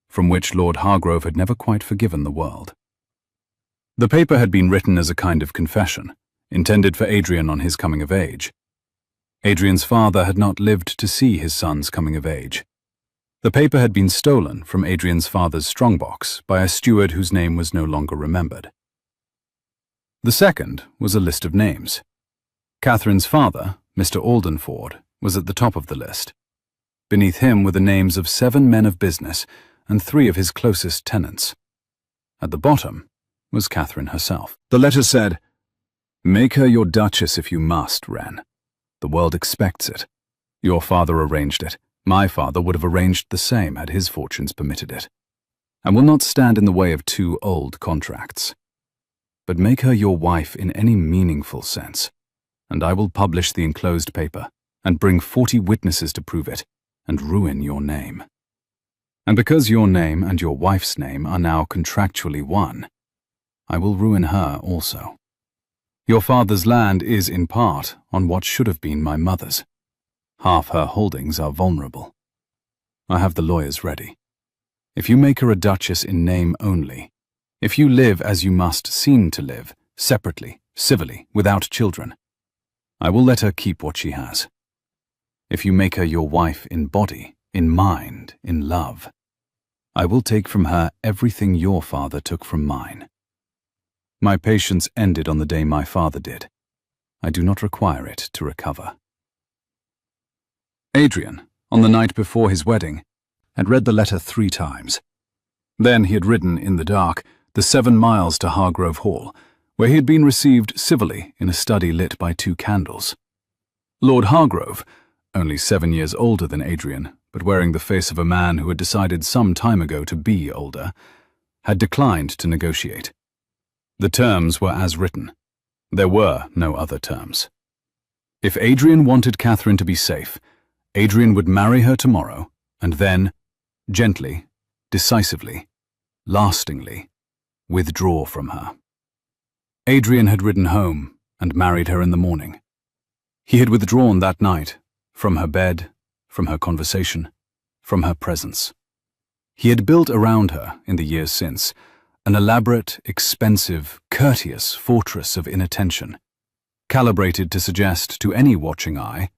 from which Lord Hargrove had never quite forgiven the world. The paper had been written as a kind of confession, intended for Adrian on his coming of age. Adrian's father had not lived to see his son's coming of age. The paper had been stolen from Adrian's father's strongbox by a steward whose name was no longer remembered. The second was a list of names. Catherine's father, Mr. Aldenford, was at the top of the list. Beneath him were the names of 7 men of business and 3 of his closest tenants. At the bottom was Catherine herself. The letter said, "Make her your duchess if you must, Wren. The world expects it. Your father arranged it. My father would have arranged the same had his fortunes permitted it. I will not stand in the way of 2 old contracts. But make her your wife in any meaningful sense, and I will publish the enclosed paper, and bring 40 witnesses to prove it, and ruin your name. And because your name and your wife's name are now contractually one, I will ruin her also. Your father's land is, in part, on what should have been my mother's. Half her holdings are vulnerable. I have the lawyers ready. If you make her a duchess in name only, if you live as you must seem to live, separately, civilly, without children, I will let her keep what she has. If you make her your wife in body, in mind, in love, I will take from her everything your father took from mine. My patience ended on the day my father did. I do not require it to recover." Adrian, on the night before his wedding, had read the letter 3 times. Then he had ridden, in the dark, the 7 miles to Hargrove Hall, where he had been received civilly in a study lit by 2 candles. Lord Hargrove, only 7 years older than Adrian, but wearing the face of a man who had decided some time ago to be older, had declined to negotiate. The terms were as written. There were no other terms. If Adrian wanted Catherine to be safe, Adrian would marry her tomorrow, and then, gently, decisively, lastingly, withdraw from her. Adrian had ridden home and married her in the morning. He had withdrawn that night, from her bed, from her conversation, from her presence. He had built around her, in the years since, an elaborate, expensive, courteous fortress of inattention, calibrated to suggest to any watching eye,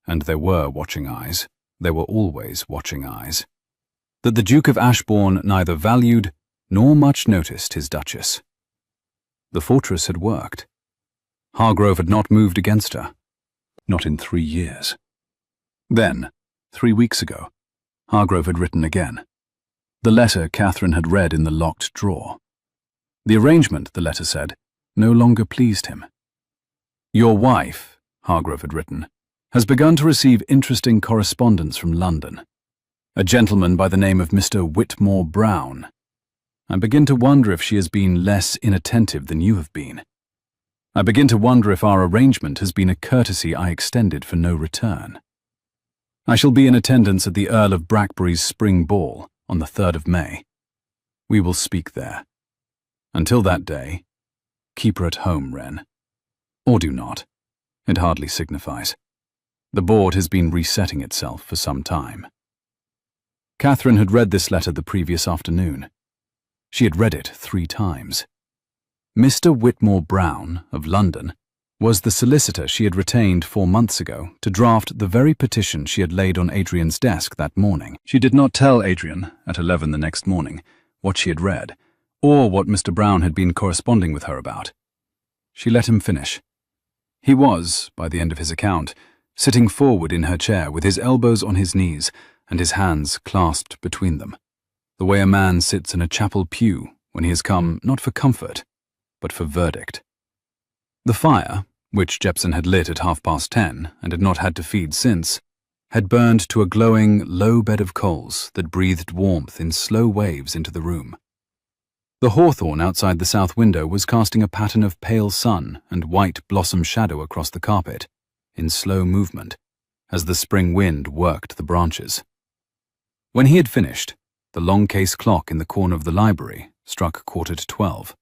and there were watching eyes, there were always watching eyes, that the Duke of Ashbourne neither valued nor much noticed his duchess. The fortress had worked. Hargrove had not moved against her, not in 3 years. Then, 3 weeks ago, Hargrove had written again. The letter Catherine had read in the locked drawer. The arrangement, the letter said, no longer pleased him. "Your wife," Hargrove had written, "has begun to receive interesting correspondence from London. A gentleman by the name of Mr. Whitmore Brown. I begin to wonder if she has been less inattentive than you have been. I begin to wonder if our arrangement has been a courtesy I extended for no return. I shall be in attendance at the Earl of Brackbury's spring ball on the 3rd of May. We will speak there. Until that day, keep her at home, Wren. Or do not. It hardly signifies. The board has been resetting itself for some time. Catherine had read this letter the previous afternoon. She had read it 3 times. Mr. Whitmore Brown, of London, was the solicitor she had retained 4 months ago to draft the very petition she had laid on Adrian's desk that morning. She did not tell Adrian, at 11 the next morning, what she had read, or what Mr. Brown had been corresponding with her about. She let him finish. He was, by the end of his account, sitting forward in her chair with his elbows on his knees and his hands clasped between them, the way a man sits in a chapel pew when he has come not for comfort, but for verdict. The fire, which Jepson had lit at 10:30 and had not had to feed since, had burned to a glowing, low bed of coals that breathed warmth in slow waves into the room. The hawthorn outside the south window was casting a pattern of pale sun and white blossom shadow across the carpet, in slow movement, as the spring wind worked the branches. When he had finished, the long case clock in the corner of the library struck 12:15.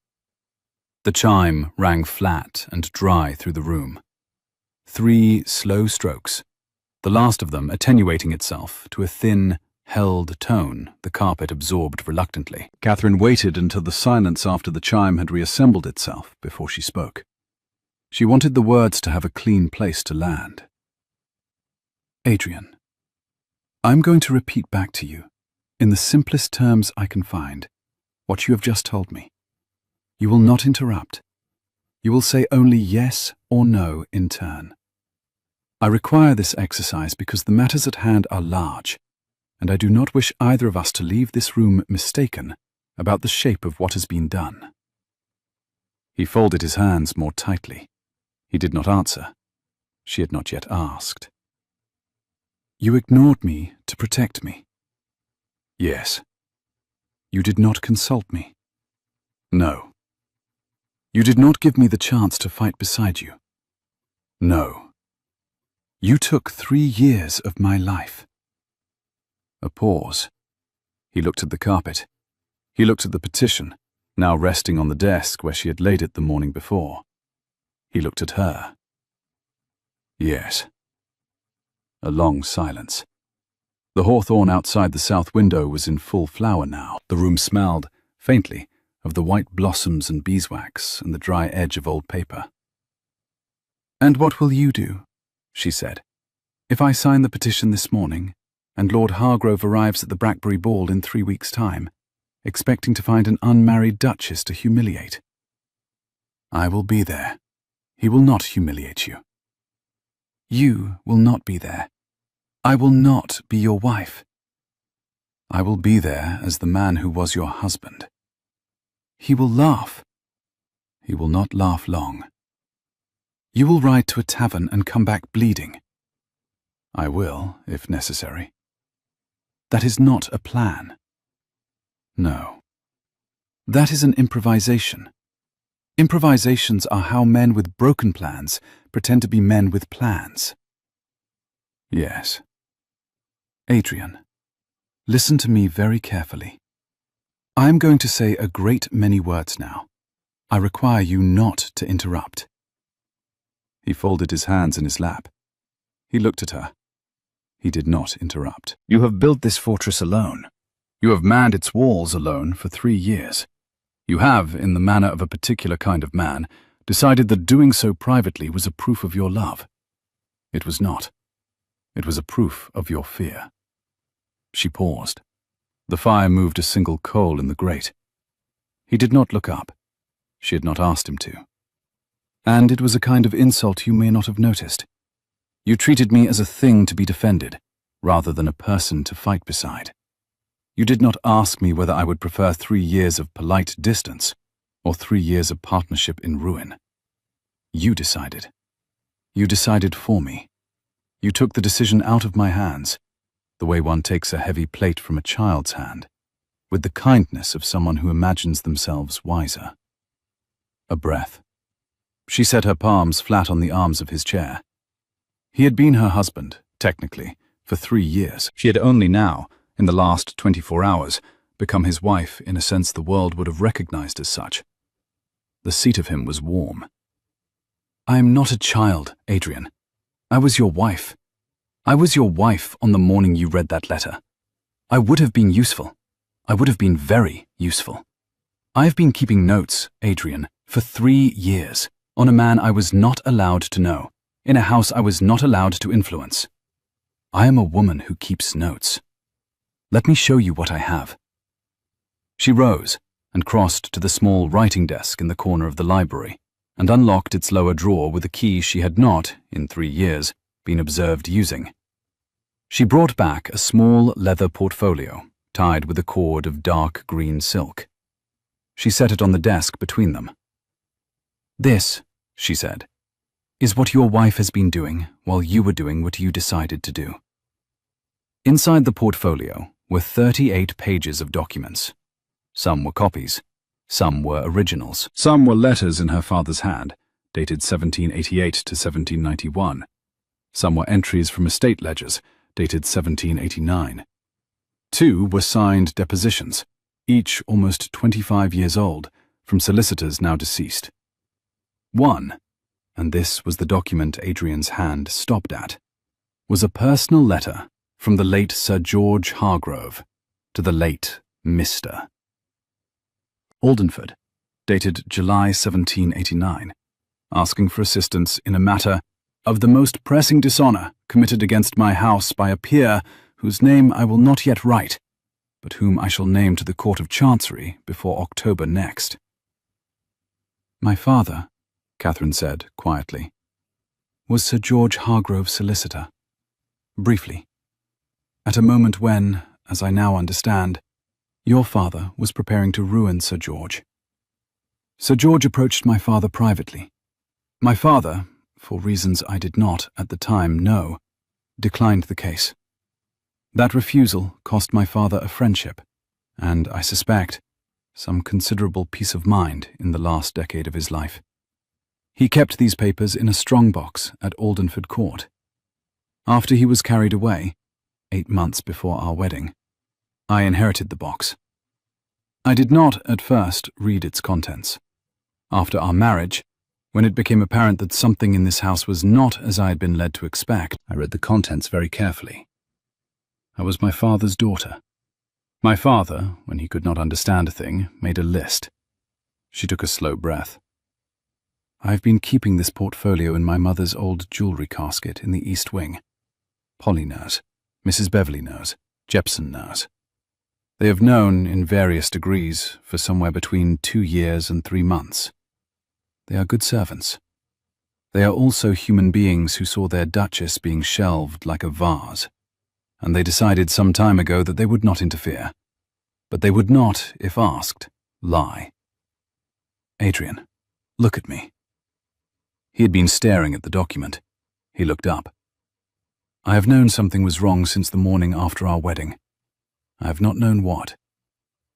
The chime rang flat and dry through the room. 3 slow strokes, the last of them attenuating itself to a thin, held tone the carpet absorbed reluctantly. Catherine waited until the silence after the chime had reassembled itself before she spoke. She wanted the words to have a clean place to land. Adrian, I'm going to repeat back to you, in the simplest terms I can find, what you have just told me. You will not interrupt. You will say only yes or no in turn. I require this exercise because the matters at hand are large, and I do not wish either of us to leave this room mistaken about the shape of what has been done. He folded his hands more tightly. He did not answer. She had not yet asked. You ignored me to protect me. Yes. You did not consult me. No. You did not give me the chance to fight beside you. No. You took 3 years of my life. A pause. He looked at the carpet. He looked at the petition, now resting on the desk where she had laid it the morning before. He looked at her. Yes. A long silence. The hawthorn outside the south window was in full flower now. The room smelled, faintly, of the white blossoms and beeswax and the dry edge of old paper. And what will you do, she said, if I sign the petition this morning and Lord Hargrove arrives at the Brackbury ball in 3 weeks' time, expecting to find an unmarried duchess to humiliate? I will be there. He will not humiliate you. You will not be there. I will not be your wife. I will be there as the man who was your husband. He will laugh. He will not laugh long. You will ride to a tavern and come back bleeding. I will, if necessary. That is not a plan. No. That is an improvisation. Improvisations are how men with broken plans pretend to be men with plans. Yes. Adrian, listen to me very carefully. I am going to say a great many words now. I require you not to interrupt. He folded his hands in his lap. He looked at her. He did not interrupt. You have built this fortress alone. You have manned its walls alone for 3 years. You have, in the manner of a particular kind of man, decided that doing so privately was a proof of your love. It was not. It was a proof of your fear. She paused. The fire moved a single coal in the grate. He did not look up. She had not asked him to. And it was a kind of insult you may not have noticed. You treated me as a thing to be defended, rather than a person to fight beside. You did not ask me whether I would prefer 3 years of polite distance, or 3 years of partnership in ruin. You decided. You decided for me. You took the decision out of my hands, the way one takes a heavy plate from a child's hand, with the kindness of someone who imagines themselves wiser. A breath. She set her palms flat on the arms of his chair. He had been her husband, technically, for 3 years. She had only now, in the last 24 hours, become his wife in a sense the world would have recognized as such, The seat of him was warm. "I am not a child, Adrian. I was your wife. I was your wife on the morning you read that letter. I would have been useful. I would have been very useful. I have been keeping notes, Adrian, for 3 years, on a man I was not allowed to know, in a house I was not allowed to influence. I am a woman who keeps notes. Let me show you what I have." She rose and crossed to the small writing desk in the corner of the library and unlocked its lower drawer with a key she had not, in 3 years, been observed using. She brought back a small leather portfolio tied with a cord of dark green silk. She set it on the desk between them. "This," she said, "is what your wife has been doing while you were doing what you decided to do." Inside the portfolio were 38 pages of documents. Some were copies. Some were originals. Some were letters in her father's hand, dated 1788 to 1791. Some were entries from estate ledgers, dated 1789. 2 were signed depositions, each almost 25 years old, from solicitors now deceased. 1, and this was the document Adrian's hand stopped at, was a personal letter from the late Sir George Hargrove to the late Mr. Aldenford, dated July 1789, asking for assistance in a matter of the most pressing dishonour committed against my house by a peer whose name I will not yet write, but whom I shall name to the Court of Chancery before October next. "My father," Catherine said quietly, "was Sir George Hargrove's solicitor. Briefly. At a moment when, as I now understand, your father was preparing to ruin Sir George. Sir George approached my father privately. My father, for reasons I did not, at the time, know, declined the case. That refusal cost my father a friendship, and, I suspect, some considerable peace of mind in the last decade of his life. He kept these papers in a strong-box at Aldenford Court. After he was carried away, 8 months before our wedding, I inherited the box. I did not, at first, read its contents. After our marriage, when it became apparent that something in this house was not as I had been led to expect, I read the contents very carefully. I was my father's daughter. My father, when he could not understand a thing, made a list. She took a slow breath. I have been keeping this portfolio in my mother's old jewellery casket in the East Wing. Polly knows. Mrs. Beverley knows. Jepson knows. They have known, in various degrees, for somewhere between 2 years and 3 months. They are good servants. They are also human beings who saw their duchess being shelved like a vase, and they decided some time ago that they would not interfere. But they would not, if asked, lie. Adrian, look at me. He had been staring at the document. He looked up. I have known something was wrong since the morning after our wedding. I have not known what.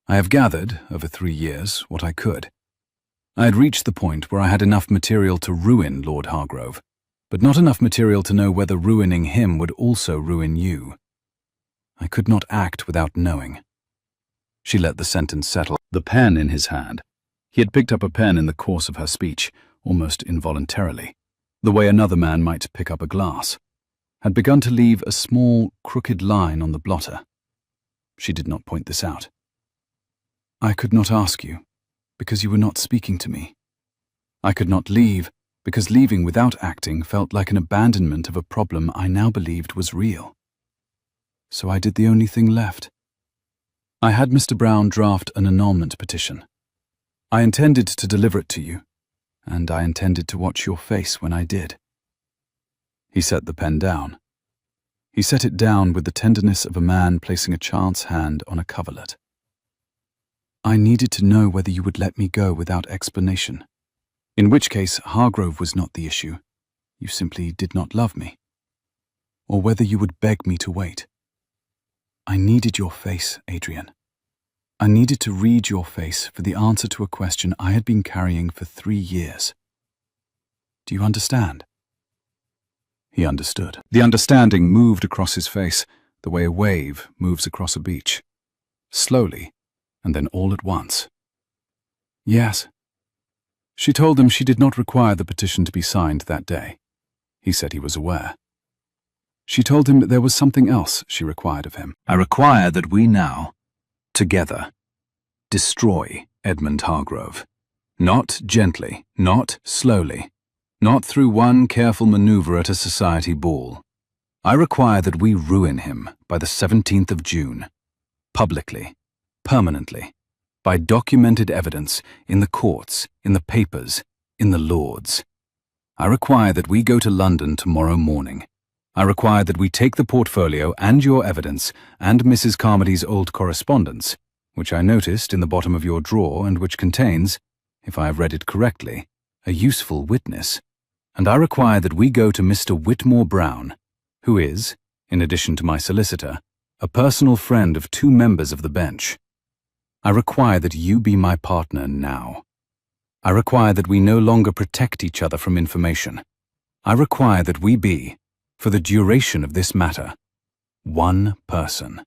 I have gathered, over 3 years, what I could. I had reached the point where I had enough material to ruin Lord Hargrove, but not enough material to know whether ruining him would also ruin you. I could not act without knowing. She let the sentence settle, the pen in his hand. He had picked up a pen in the course of her speech, almost involuntarily, the way another man might pick up a glass, had begun to leave a small, crooked line on the blotter. She did not point this out. I could not ask you, because you were not speaking to me. I could not leave, because leaving without acting felt like an abandonment of a problem I now believed was real. So I did the only thing left. I had Mr. Brown draft an annulment petition. I intended to deliver it to you, and I intended to watch your face when I did. He set the pen down. He set it down with the tenderness of a man placing a chance hand on a coverlet. I needed to know whether you would let me go without explanation, in which case Hargrove was not the issue. You simply did not love me. Or whether you would beg me to wait. I needed your face, Adrian. I needed to read your face for the answer to a question I had been carrying for 3 years. Do you understand? He understood. The understanding moved across his face, the way a wave moves across a beach. Slowly, and then all at once. Yes. She told him she did not require the petition to be signed that day. He said he was aware. She told him that there was something else she required of him. I require that we now, together, destroy Edmund Hargrove. Not gently, not slowly, not through one careful maneuver at a society ball. I require that we ruin him by the 17th of June, publicly, permanently, by documented evidence in the courts, in the papers, in the Lords. I require that we go to London tomorrow morning. I require that we take the portfolio and your evidence and Mrs. Carmody's old correspondence, which I noticed in the bottom of your drawer and which contains, if I have read it correctly, a useful witness. And I require that we go to Mr. Whitmore Brown, who is, in addition to my solicitor, a personal friend of 2 members of the bench. I require that you be my partner now. I require that we no longer protect each other from information. I require that we be, for the duration of this matter, one person.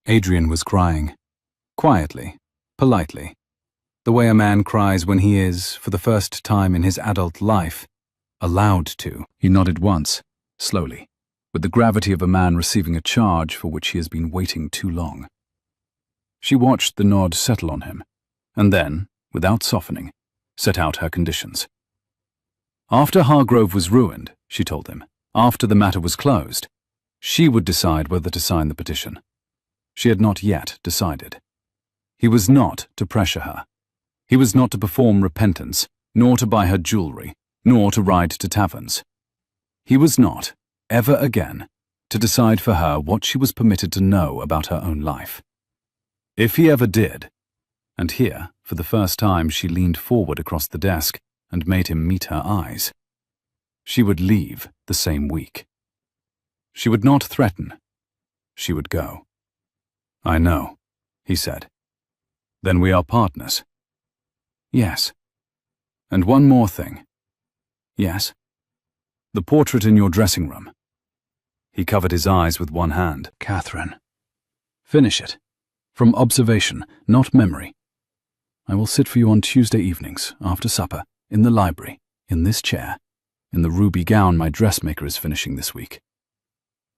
Adrian was crying, quietly, politely, the way a man cries when he is, for the first time in his adult life, allowed to. He nodded once, slowly, with the gravity of a man receiving a charge for which he has been waiting too long. She watched the nod settle on him, and then, without softening, set out her conditions. After Hargrove was ruined, she told him, after the matter was closed, she would decide whether to sign the petition. She had not yet decided. He was not to pressure her. He was not to perform repentance, nor to buy her jewelry, nor to ride to taverns. He was not, ever again, to decide for her what she was permitted to know about her own life. If he ever did, and here, for the first time, she leaned forward across the desk and made him meet her eyes, she would leave the same week. She would not threaten. She would go. I know, he said. Then we are partners. Yes. And one more thing. Yes. The portrait in your dressing room. He covered his eyes with one hand. Catherine. Finish it. From observation, not memory. I will sit for you on Tuesday evenings, after supper, in the library, in this chair, in the ruby gown my dressmaker is finishing this week.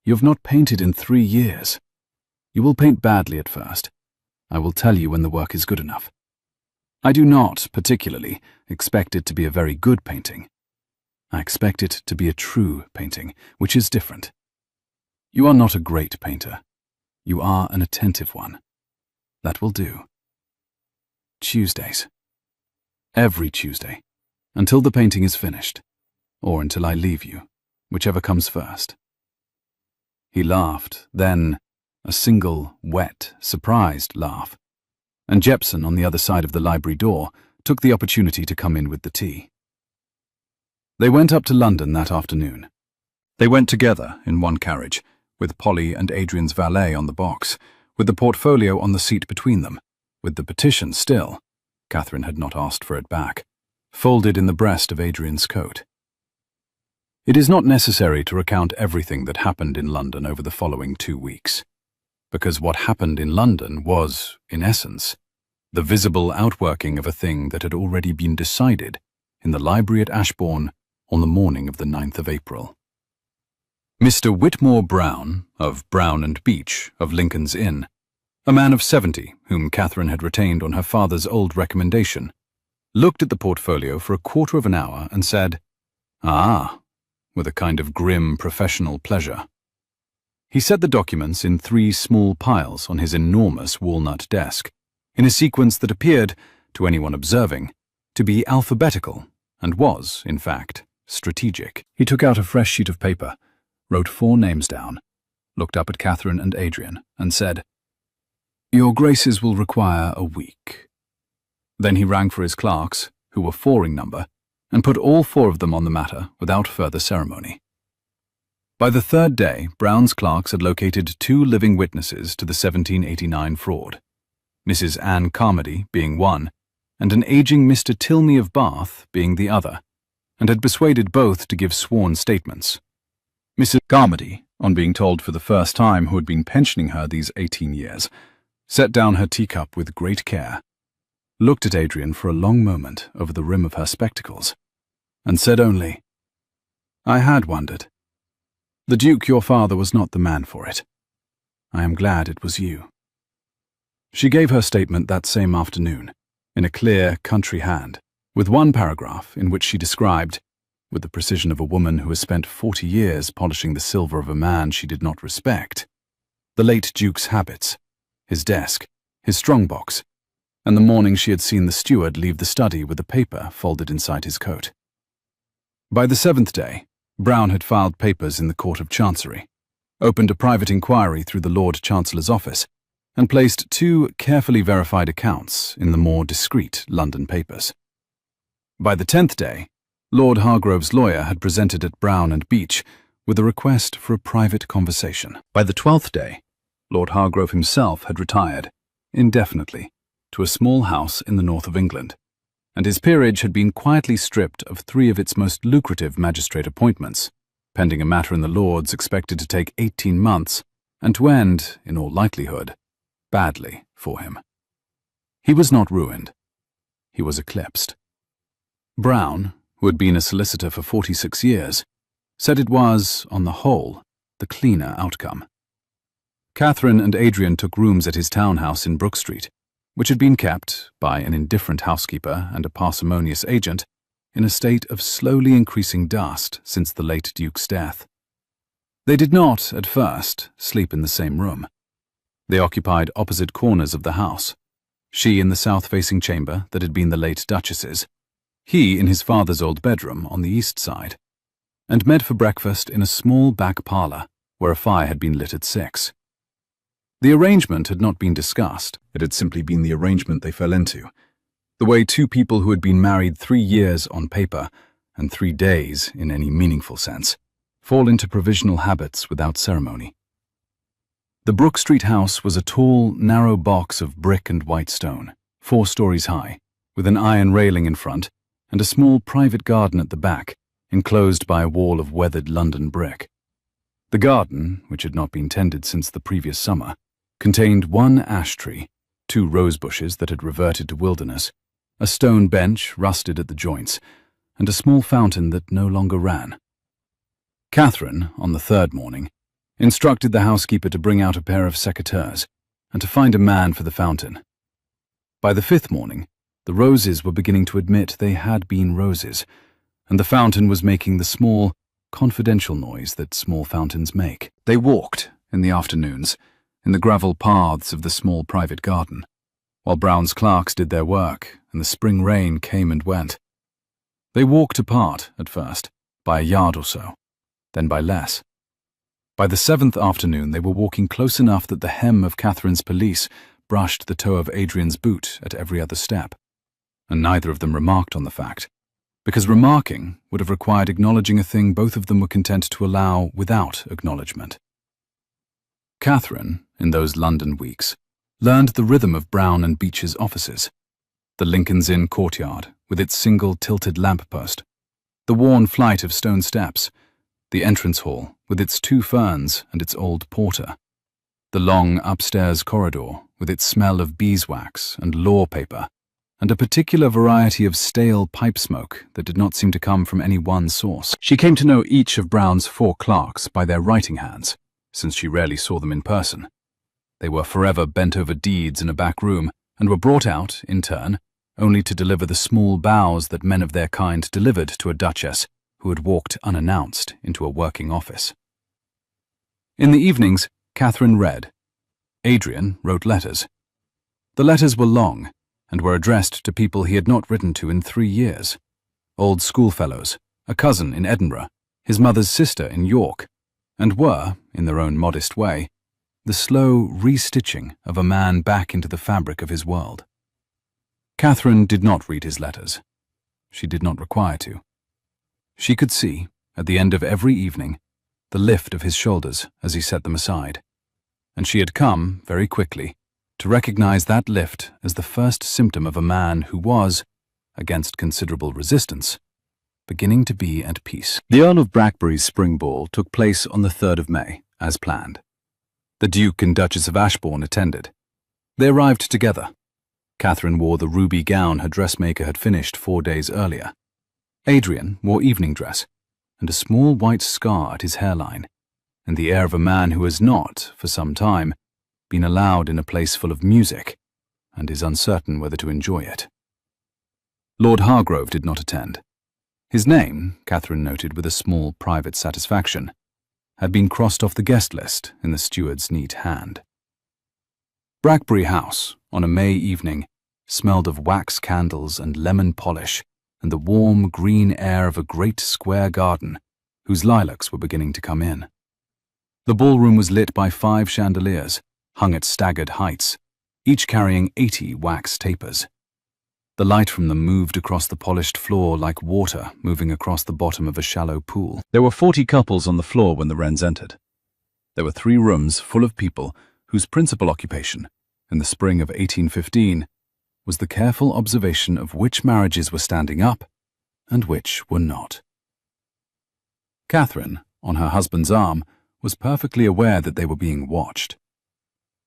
You have not painted in 3 years. You will paint badly at first. I will tell you when the work is good enough. I do not, particularly, expect it to be a very good painting. I expect it to be a true painting, which is different. You are not a great painter. You are an attentive one. That will do. Tuesdays. Every Tuesday, until the painting is finished, or until I leave you, whichever comes first. He laughed, then, a single, wet, surprised laugh, and Jepson, on the other side of the library door, took the opportunity to come in with the tea. They went up to London that afternoon. They went together in one carriage, with Polly and Adrian's valet on the box, with the portfolio on the seat between them, with the petition still, Catherine had not asked for it back, folded in the breast of Adrian's coat. It is not necessary to recount everything that happened in London over the following 2 weeks, because what happened in London was, in essence, the visible outworking of a thing that had already been decided in the library at Ashbourne on the morning of the 9th of April. Mr. Whitmore Brown, of Brown and Beach, of Lincoln's Inn, a man of 70 whom Catherine had retained on her father's old recommendation, looked at the portfolio for a quarter of an hour and said, "Ah," with a kind of grim professional pleasure. He set the documents in 3 small piles on his enormous walnut desk, in a sequence that appeared, to anyone observing, to be alphabetical, and was, in fact, strategic. He took out a fresh sheet of paper, wrote 4 names down, looked up at Catherine and Adrian, and said, "Your graces will require a week." Then he rang for his clerks, who were 4 in number, and put all 4 of them on the matter without further ceremony. By the 3rd day, Brown's clerks had located 2 living witnesses to the 1789 fraud, Mrs. Anne Carmody being one, and an aging Mr. Tilney of Bath being the other, and had persuaded both to give sworn statements. Mrs. Carmody, on being told for the first time who had been pensioning her these 18 years, set down her teacup with great care. looked at Adrian for a long moment over the rim of her spectacles, and said only, "I had wondered. The Duke, your father, was not the man for it. I am glad it was you." She gave her statement that same afternoon, in a clear country hand, with one paragraph in which she described, with the precision of a woman who has spent 40 years polishing the silver of a man she did not respect, the late Duke's habits, his desk, his strongbox, and the morning she had seen the steward leave the study with a paper folded inside his coat. By the 7th day, Brown had filed papers in the Court of Chancery, opened a private inquiry through the Lord Chancellor's office, and placed 2 carefully verified accounts in the more discreet London papers. By the 10th day, Lord Hargrove's lawyer had presented at Brown and Beach with a request for a private conversation. By the 12th day, Lord Hargrove himself had retired, indefinitely, to a small house in the north of England, and his peerage had been quietly stripped of 3 of its most lucrative magistrate appointments, pending a matter in the Lords expected to take 18 months and to end, in all likelihood, badly for him. He was not ruined. He was eclipsed. Brown, who had been a solicitor for 46 years, said it was, on the whole, the cleaner outcome. Catherine and Adrian took rooms at his townhouse in Brook Street, which had been kept, by an indifferent housekeeper and a parsimonious agent, in a state of slowly increasing dust since the late Duke's death. They did not, at first, sleep in the same room. They occupied opposite corners of the house, she in the south-facing chamber that had been the late Duchess's, he in his father's old bedroom on the east side, and met for breakfast in a small back parlour where a fire had been lit at 6. The arrangement had not been discussed. It had simply been the arrangement they fell into, the way 2 people who had been married 3 years on paper and 3 days in any meaningful sense fall into provisional habits without ceremony. The Brook Street house was a tall, narrow box of brick and white stone, 4 stories high, with an iron railing in front and a small private garden at the back, enclosed by a wall of weathered London brick. The garden, which had not been tended since the previous summer, contained 1 ash tree, 2 rose bushes that had reverted to wilderness, a stone bench rusted at the joints, and a small fountain that no longer ran. Catherine, on the 3rd morning, instructed the housekeeper to bring out a pair of secateurs and to find a man for the fountain. By the 5th morning, the roses were beginning to admit they had been roses, and the fountain was making the small, confidential noise that small fountains make. They walked, in the afternoons, in the gravel paths of the small private garden, while Brown's clerks did their work and the spring rain came and went. They walked apart, at first, by a yard or so, then by less. By the 7th afternoon they were walking close enough that the hem of Catherine's pelisse brushed the toe of Adrian's boot at every other step, and neither of them remarked on the fact, because remarking would have required acknowledging a thing both of them were content to allow without acknowledgement. Catherine, in those London weeks, learned the rhythm of Brown and Beach's offices, the Lincoln's Inn courtyard with its single tilted lamp-post, the worn flight of stone steps, the entrance hall with its 2 ferns and its old porter, the long upstairs corridor with its smell of beeswax and law paper, and a particular variety of stale pipe smoke that did not seem to come from any one source. She came to know each of Brown's 4 clerks by their writing hands, since she rarely saw them in person. They were forever bent over deeds in a back room, and were brought out, in turn, only to deliver the small bows that men of their kind delivered to a duchess who had walked unannounced into a working office. In the evenings, Catherine read. Adrian wrote letters. The letters were long, and were addressed to people he had not written to in 3 years. Old schoolfellows, a cousin in Edinburgh, his mother's sister in York, and were, in their own modest way, the slow re-stitching of a man back into the fabric of his world. Catherine did not read his letters. She did not require to. She could see, at the end of every evening, the lift of his shoulders as he set them aside, and she had come, very quickly, to recognize that lift as the first symptom of a man who was, against considerable resistance, beginning to be at peace. The Earl of Brackbury's spring ball took place on the 3rd of May, as planned. The Duke and Duchess of Ashbourne attended. They arrived together. Catherine wore the ruby gown her dressmaker had finished 4 days earlier. Adrian wore evening dress and a small white scar at his hairline, and the air of a man who has not, for some time, been allowed in a place full of music and is uncertain whether to enjoy it. Lord Hargrove did not attend. His name, Catherine noted with a small private satisfaction, had been crossed off the guest list in the steward's neat hand. Brackbury House, on a May evening, smelled of wax candles and lemon polish and the warm green air of a great square garden whose lilacs were beginning to come in. The ballroom was lit by 5 chandeliers, hung at staggered heights, each carrying 80 wax tapers. The light from them moved across the polished floor like water moving across the bottom of a shallow pool. There were 40 couples on the floor when the Wrens entered. There were 3 rooms full of people whose principal occupation, in the spring of 1815, was the careful observation of which marriages were standing up and which were not. Catherine, on her husband's arm, was perfectly aware that they were being watched.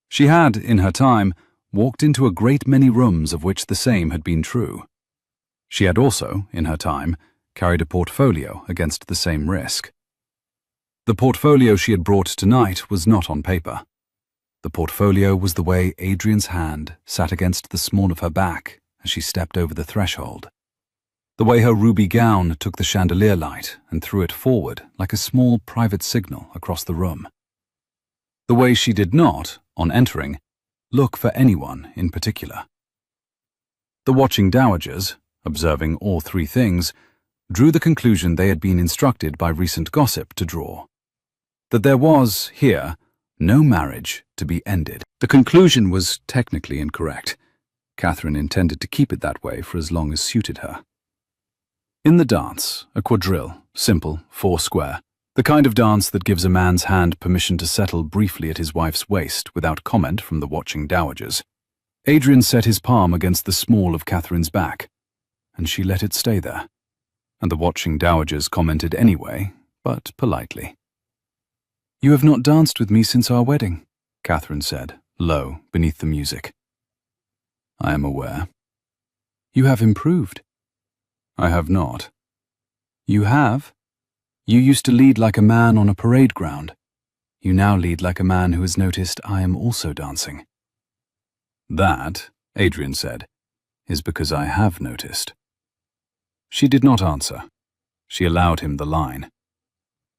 She had, in her time, walked into a great many rooms of which the same had been true. She had also, in her time, carried a portfolio against the same risk. The portfolio she had brought tonight was not on paper. The portfolio was the way Adrian's hand sat against the small of her back as she stepped over the threshold, the way her ruby gown took the chandelier light and threw it forward like a small private signal across the room, the way she did not, on entering, look for anyone in particular. The watching dowagers, observing all 3 things, drew the conclusion they had been instructed by recent gossip to draw, that there was, here, no marriage to be ended. The conclusion was technically incorrect. Catherine intended to keep it that way for as long as suited her. In the dance, a quadrille, simple, 4 square, the kind of dance that gives a man's hand permission to settle briefly at his wife's waist without comment from the watching dowagers, Adrian set his palm against the small of Catherine's back, and she let it stay there, and the watching dowagers commented anyway, but politely. "You have not danced with me since our wedding," Catherine said, low, beneath the music. "I am aware." "You have improved." "I have not." "You have. You used to lead like a man on a parade ground. You now lead like a man who has noticed I am also dancing." "That," Adrian said, "is because I have noticed." She did not answer. She allowed him the line.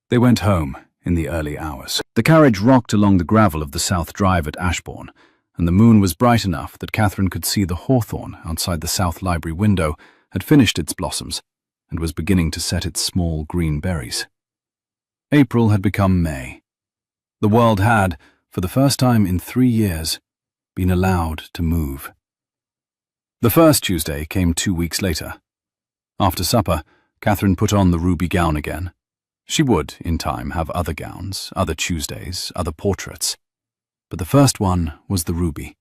They went home in the early hours. The carriage rocked along the gravel of the South Drive at Ashbourne, and the moon was bright enough that Catherine could see the hawthorn outside the South Library window had finished its blossoms and was beginning to set its small green berries. April had become May. The world had, for the first time in 3 years, been allowed to move. The first Tuesday came 2 weeks later. After supper, Catherine put on the ruby gown again. She would, in time, have other gowns, other Tuesdays, other portraits. But the first one was the ruby.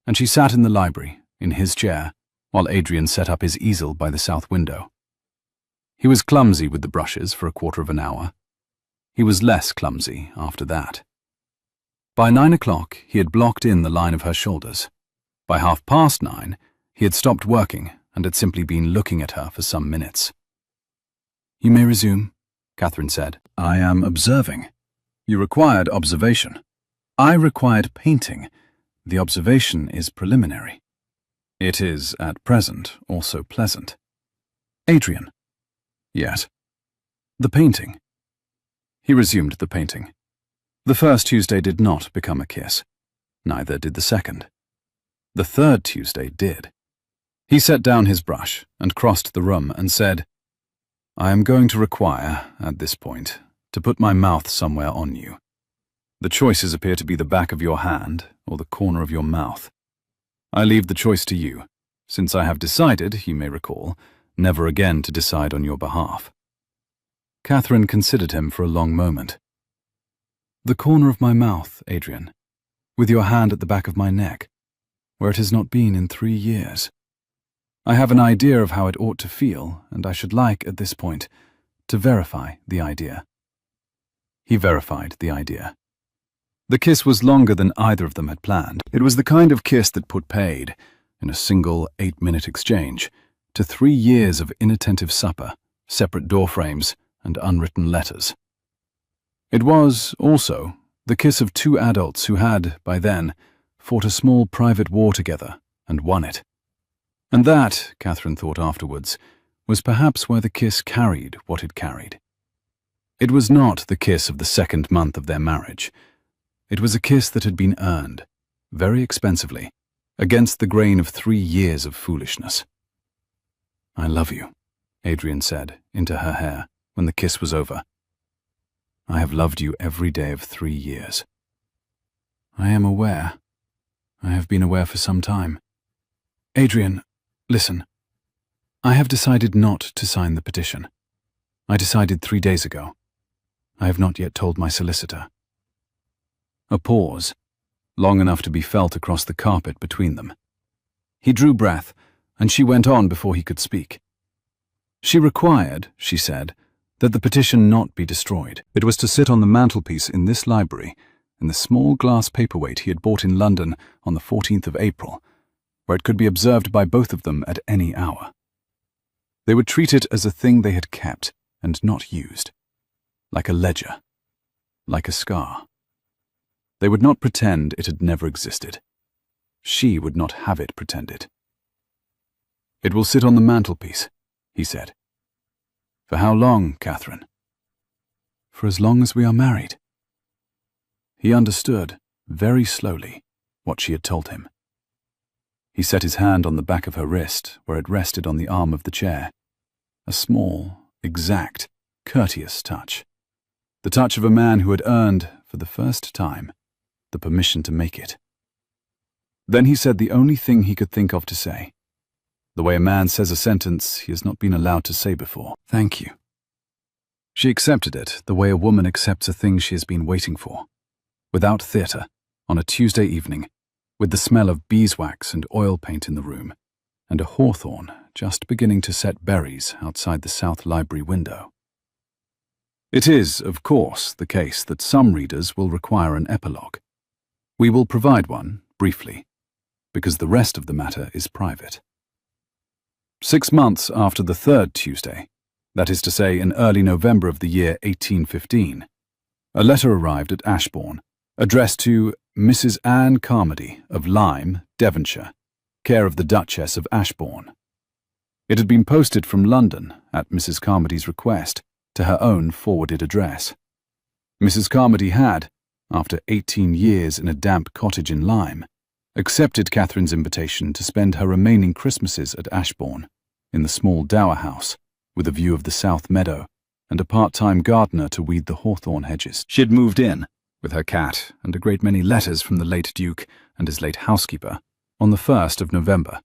And she sat in the library, in his chair, while Adrian set up his easel by the south window. He was clumsy with the brushes for a quarter of an hour. He was less clumsy after that. By 9 o'clock, he had blocked in the line of her shoulders. By 9:30, he had stopped working and had simply been looking at her for some minutes. "You may resume," Catherine said. "I am observing." "You required observation." "I required painting. The observation is preliminary." "It is, at present, also pleasant." "Adrian." "Yes." "The painting." He resumed the painting. The first Tuesday did not become a kiss. Neither did the second. The third Tuesday did. He set down his brush and crossed the room and said, "I am going to require, at this point, to put my mouth somewhere on you. The choices appear to be the back of your hand or the corner of your mouth. I leave the choice to you, since I have decided, you may recall, never again to decide on your behalf." Catherine considered him for a long moment. "The corner of my mouth, Adrian, with your hand at the back of my neck, where it has not been in 3 years. I have an idea of how it ought to feel, and I should like, at this point, to verify the idea." He verified the idea. The kiss was longer than either of them had planned. It was the kind of kiss that put paid. in a single 8-minute exchange, to 3 years of inattentive supper, separate doorframes, and unwritten letters. It was, also, the kiss of 2 adults who had, by then, fought a small private war together and won it. And that, Catherine thought afterwards, was perhaps where the kiss carried what it carried. It was not the kiss of the 2nd month of their marriage. It was a kiss that had been earned, very expensively, against the grain of 3 years of foolishness. "I love you," Adrian said, into her hair, when the kiss was over. "I have loved you every day of 3 years. I am aware. I have been aware for some time. Adrian, listen. I have decided not to sign the petition. I decided 3 days ago. I have not yet told my solicitor." A pause, long enough to be felt across the carpet between them. He drew breath, and she went on before he could speak. She required, she said, that the petition not be destroyed. It was to sit on the mantelpiece in this library, in the small glass paperweight he had bought in London on the 14th of April, where it could be observed by both of them at any hour. They would treat it as a thing they had kept and not used, like a ledger, like a scar. They would not pretend it had never existed. She would not have it pretended. "It will sit on the mantelpiece," he said. "For how long, Catherine?" "For as long as we are married." He understood, very slowly, what she had told him. He set his hand on the back of her wrist, where it rested on the arm of the chair. A small, exact, courteous touch. The touch of a man who had earned, for the first time, the permission to make it. Then he said the only thing he could think of to say. The way a man says a sentence he has not been allowed to say before. "Thank you." She accepted it the way a woman accepts a thing she has been waiting for. Without theatre, on a Tuesday evening, with the smell of beeswax and oil paint in the room, and a hawthorn just beginning to set berries outside the South Library window. It is, of course, the case that some readers will require an epilogue. We will provide one, briefly, because the rest of the matter is private. 6 months after the 3rd Tuesday, that is to say in early November of the year 1815, a letter arrived at Ashbourne, addressed to Mrs. Anne Carmody of Lyme, Devonshire, care of the Duchess of Ashbourne. It had been posted from London, at Mrs. Carmody's request, to her own forwarded address. Mrs. Carmody had, after 18 years in a damp cottage in Lyme, accepted Catherine's invitation to spend her remaining Christmases at Ashbourne, in the small dower house, with a view of the south meadow, and a part-time gardener to weed the hawthorn hedges. She had moved in, with her cat and a great many letters from the late Duke and his late housekeeper, on the 1st of November.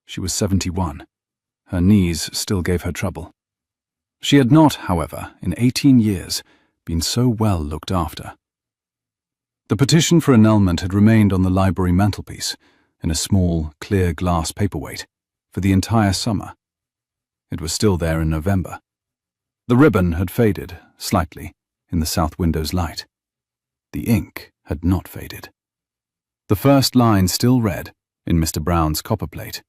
She was 71. Her knees still gave her trouble. She had not, however, in 18 years, been so well looked after. The petition for annulment had remained on the library mantelpiece, in a small, clear glass paperweight, for the entire summer. It was still there in November. The ribbon had faded, slightly, in the south window's light. The ink had not faded. The first line still read, in Mr. Brown's copperplate,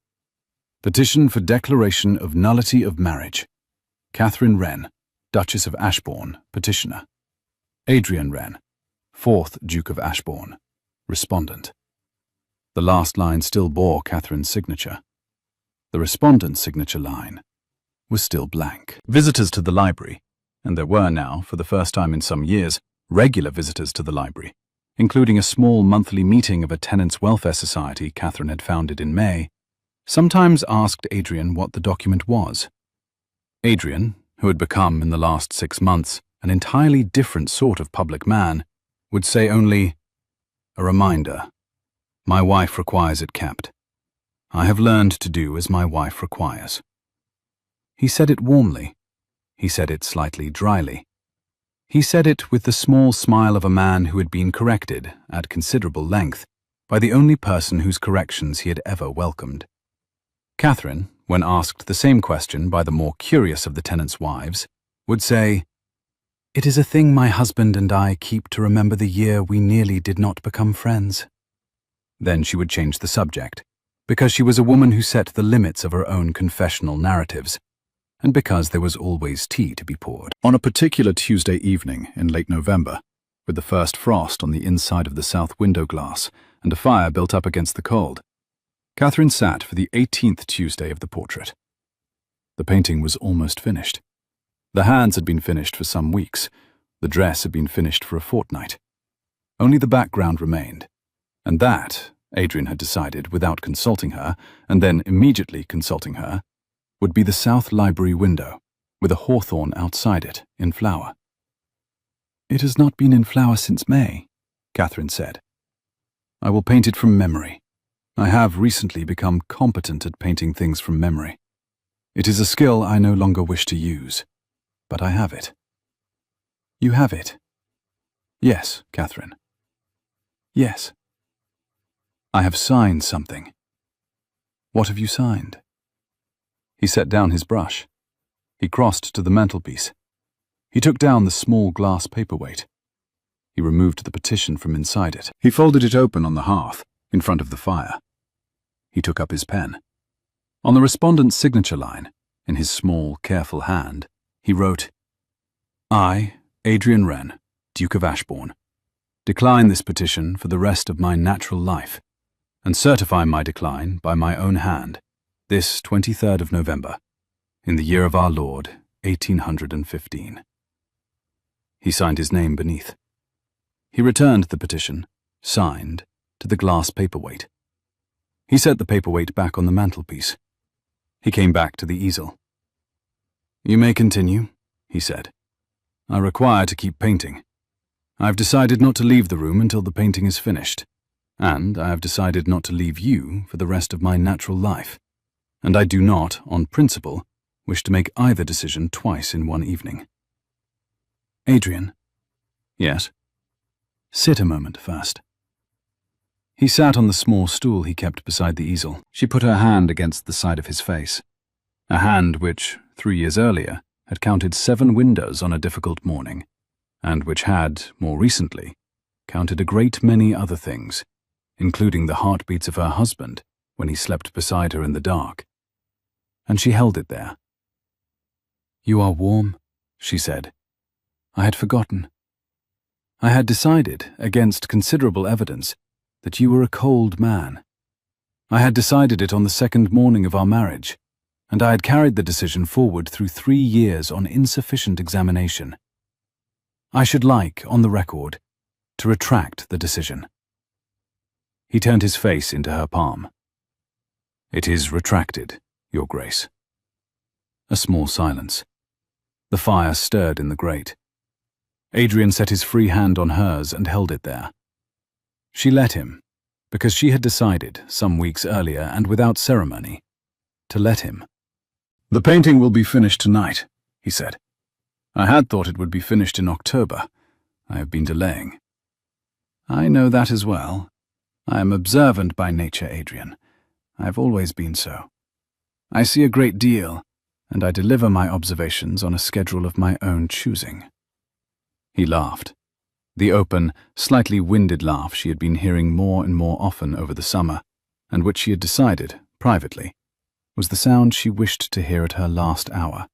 "Petition for declaration of nullity of marriage. Catherine Wren, Duchess of Ashbourne, petitioner. Adrian Wren, 4th Duke of Ashbourne, respondent." The last line still bore Catherine's signature. The respondent's signature line was still blank. Visitors to the library, and there were now, for the first time in some years, regular visitors to the library, including a small monthly meeting of a tenants' welfare society Catherine had founded in May, sometimes asked Adrian what the document was. Adrian, who had become, in the last 6 months, an entirely different sort of public man, would say only, "A reminder. My wife requires it kept. I have learned to do as my wife requires." He said it warmly. He said it slightly dryly. He said it with the small smile of a man who had been corrected, at considerable length, by the only person whose corrections he had ever welcomed. Catherine, when asked the same question by the more curious of the tenants' wives, would say, "It is a thing my husband and I keep to remember the year we nearly did not become friends." Then she would change the subject, because she was a woman who set the limits of her own confessional narratives, and because there was always tea to be poured. On a particular Tuesday evening in late November, with the first frost on the inside of the south window glass and a fire built up against the cold, Catherine sat for the 18th Tuesday of the portrait. The painting was almost finished. The hands had been finished for some weeks. The dress had been finished for a fortnight. Only the background remained, and that, Adrian had decided without consulting her, and then immediately consulting her, would be the south library window, with a hawthorn outside it, in flower. "It has not been in flower since May," Catherine said. "I will paint it from memory. I have recently become competent at painting things from memory. It is a skill I no longer wish to use, but I have it." "You have it?" "Yes, Catherine. Yes. I have signed something." "What have you signed?" He set down his brush. He crossed to the mantelpiece. He took down the small glass paperweight. He removed the petition from inside it. He folded it open on the hearth, in front of the fire. He took up his pen. On the respondent's signature line, in his small, careful hand, he wrote, "I, Adrian Wren, Duke of Ashbourne, decline this petition for the rest of my natural life, and certify my decline by my own hand, this 23rd of November, in the year of our Lord, 1815. He signed his name beneath. He returned the petition, signed, to the glass paperweight. He set the paperweight back on the mantelpiece. He came back to the easel. "You may continue," he said. "I require to keep painting. I have decided not to leave the room until the painting is finished, and I have decided not to leave you for the rest of my natural life, and I do not, on principle, wish to make either decision twice in one evening." "Adrian." "Yes?" "Sit a moment first." He sat on the small stool he kept beside the easel. She put her hand against the side of his face, a hand which, 3 years earlier, had counted 7 windows on a difficult morning, and which had, more recently, counted a great many other things, including the heartbeats of her husband when he slept beside her in the dark. And she held it there. "You are warm," she said. "I had forgotten. I had decided, against considerable evidence, that you were a cold man. I had decided it on the 2nd morning of our marriage, and I had carried the decision forward through 3 years on insufficient examination. I should like, on the record, to retract the decision." He turned his face into her palm. "It is retracted, Your Grace." A small silence. The fire stirred in the grate. Adrian set his free hand on hers and held it there. She let him, because she had decided, some weeks earlier and without ceremony, to let him. "The painting will be finished tonight," he said. "I had thought it would be finished in October. I have been delaying." "I know that as well. I am observant by nature, Adrian. I have always been so. I see a great deal, and I deliver my observations on a schedule of my own choosing." He laughed. The open, slightly winded laugh she had been hearing more and more often over the summer, and which she had decided, privately, was the sound she wished to hear at her last hour,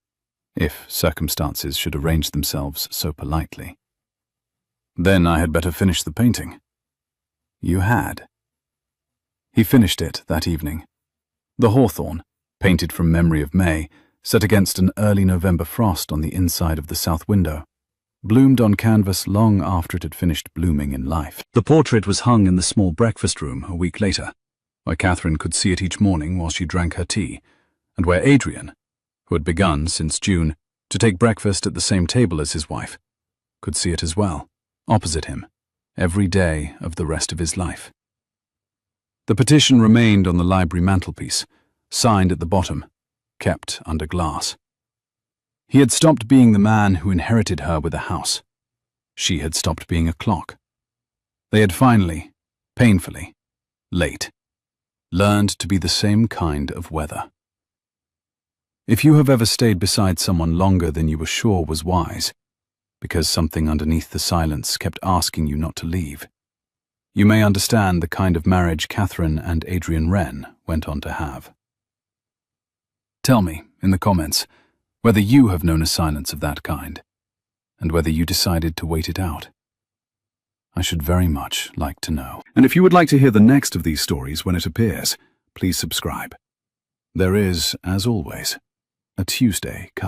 if circumstances should arrange themselves so politely. "Then I had better finish the painting." "You had." He finished it that evening. The hawthorn, painted from memory of May, set against an early November frost on the inside of the south window, bloomed on canvas long after it had finished blooming in life. The portrait was hung in the small breakfast room a week later, where Catherine could see it each morning while she drank her tea, and where Adrian, who had begun, since June, to take breakfast at the same table as his wife, could see it as well, opposite him, every day of the rest of his life. The petition remained on the library mantelpiece, signed at the bottom, kept under glass. He had stopped being the man who inherited her with a house. She had stopped being a clock. They had finally, painfully, late, learned to be the same kind of weather. If you have ever stayed beside someone longer than you were sure was wise, because something underneath the silence kept asking you not to leave, you may understand the kind of marriage Catherine and Adrian Wren went on to have. Tell me, in the comments, whether you have known a silence of that kind, and whether you decided to wait it out. I should very much like to know. And if you would like to hear the next of these stories when it appears, please subscribe. There is, as always, a Tuesday coming.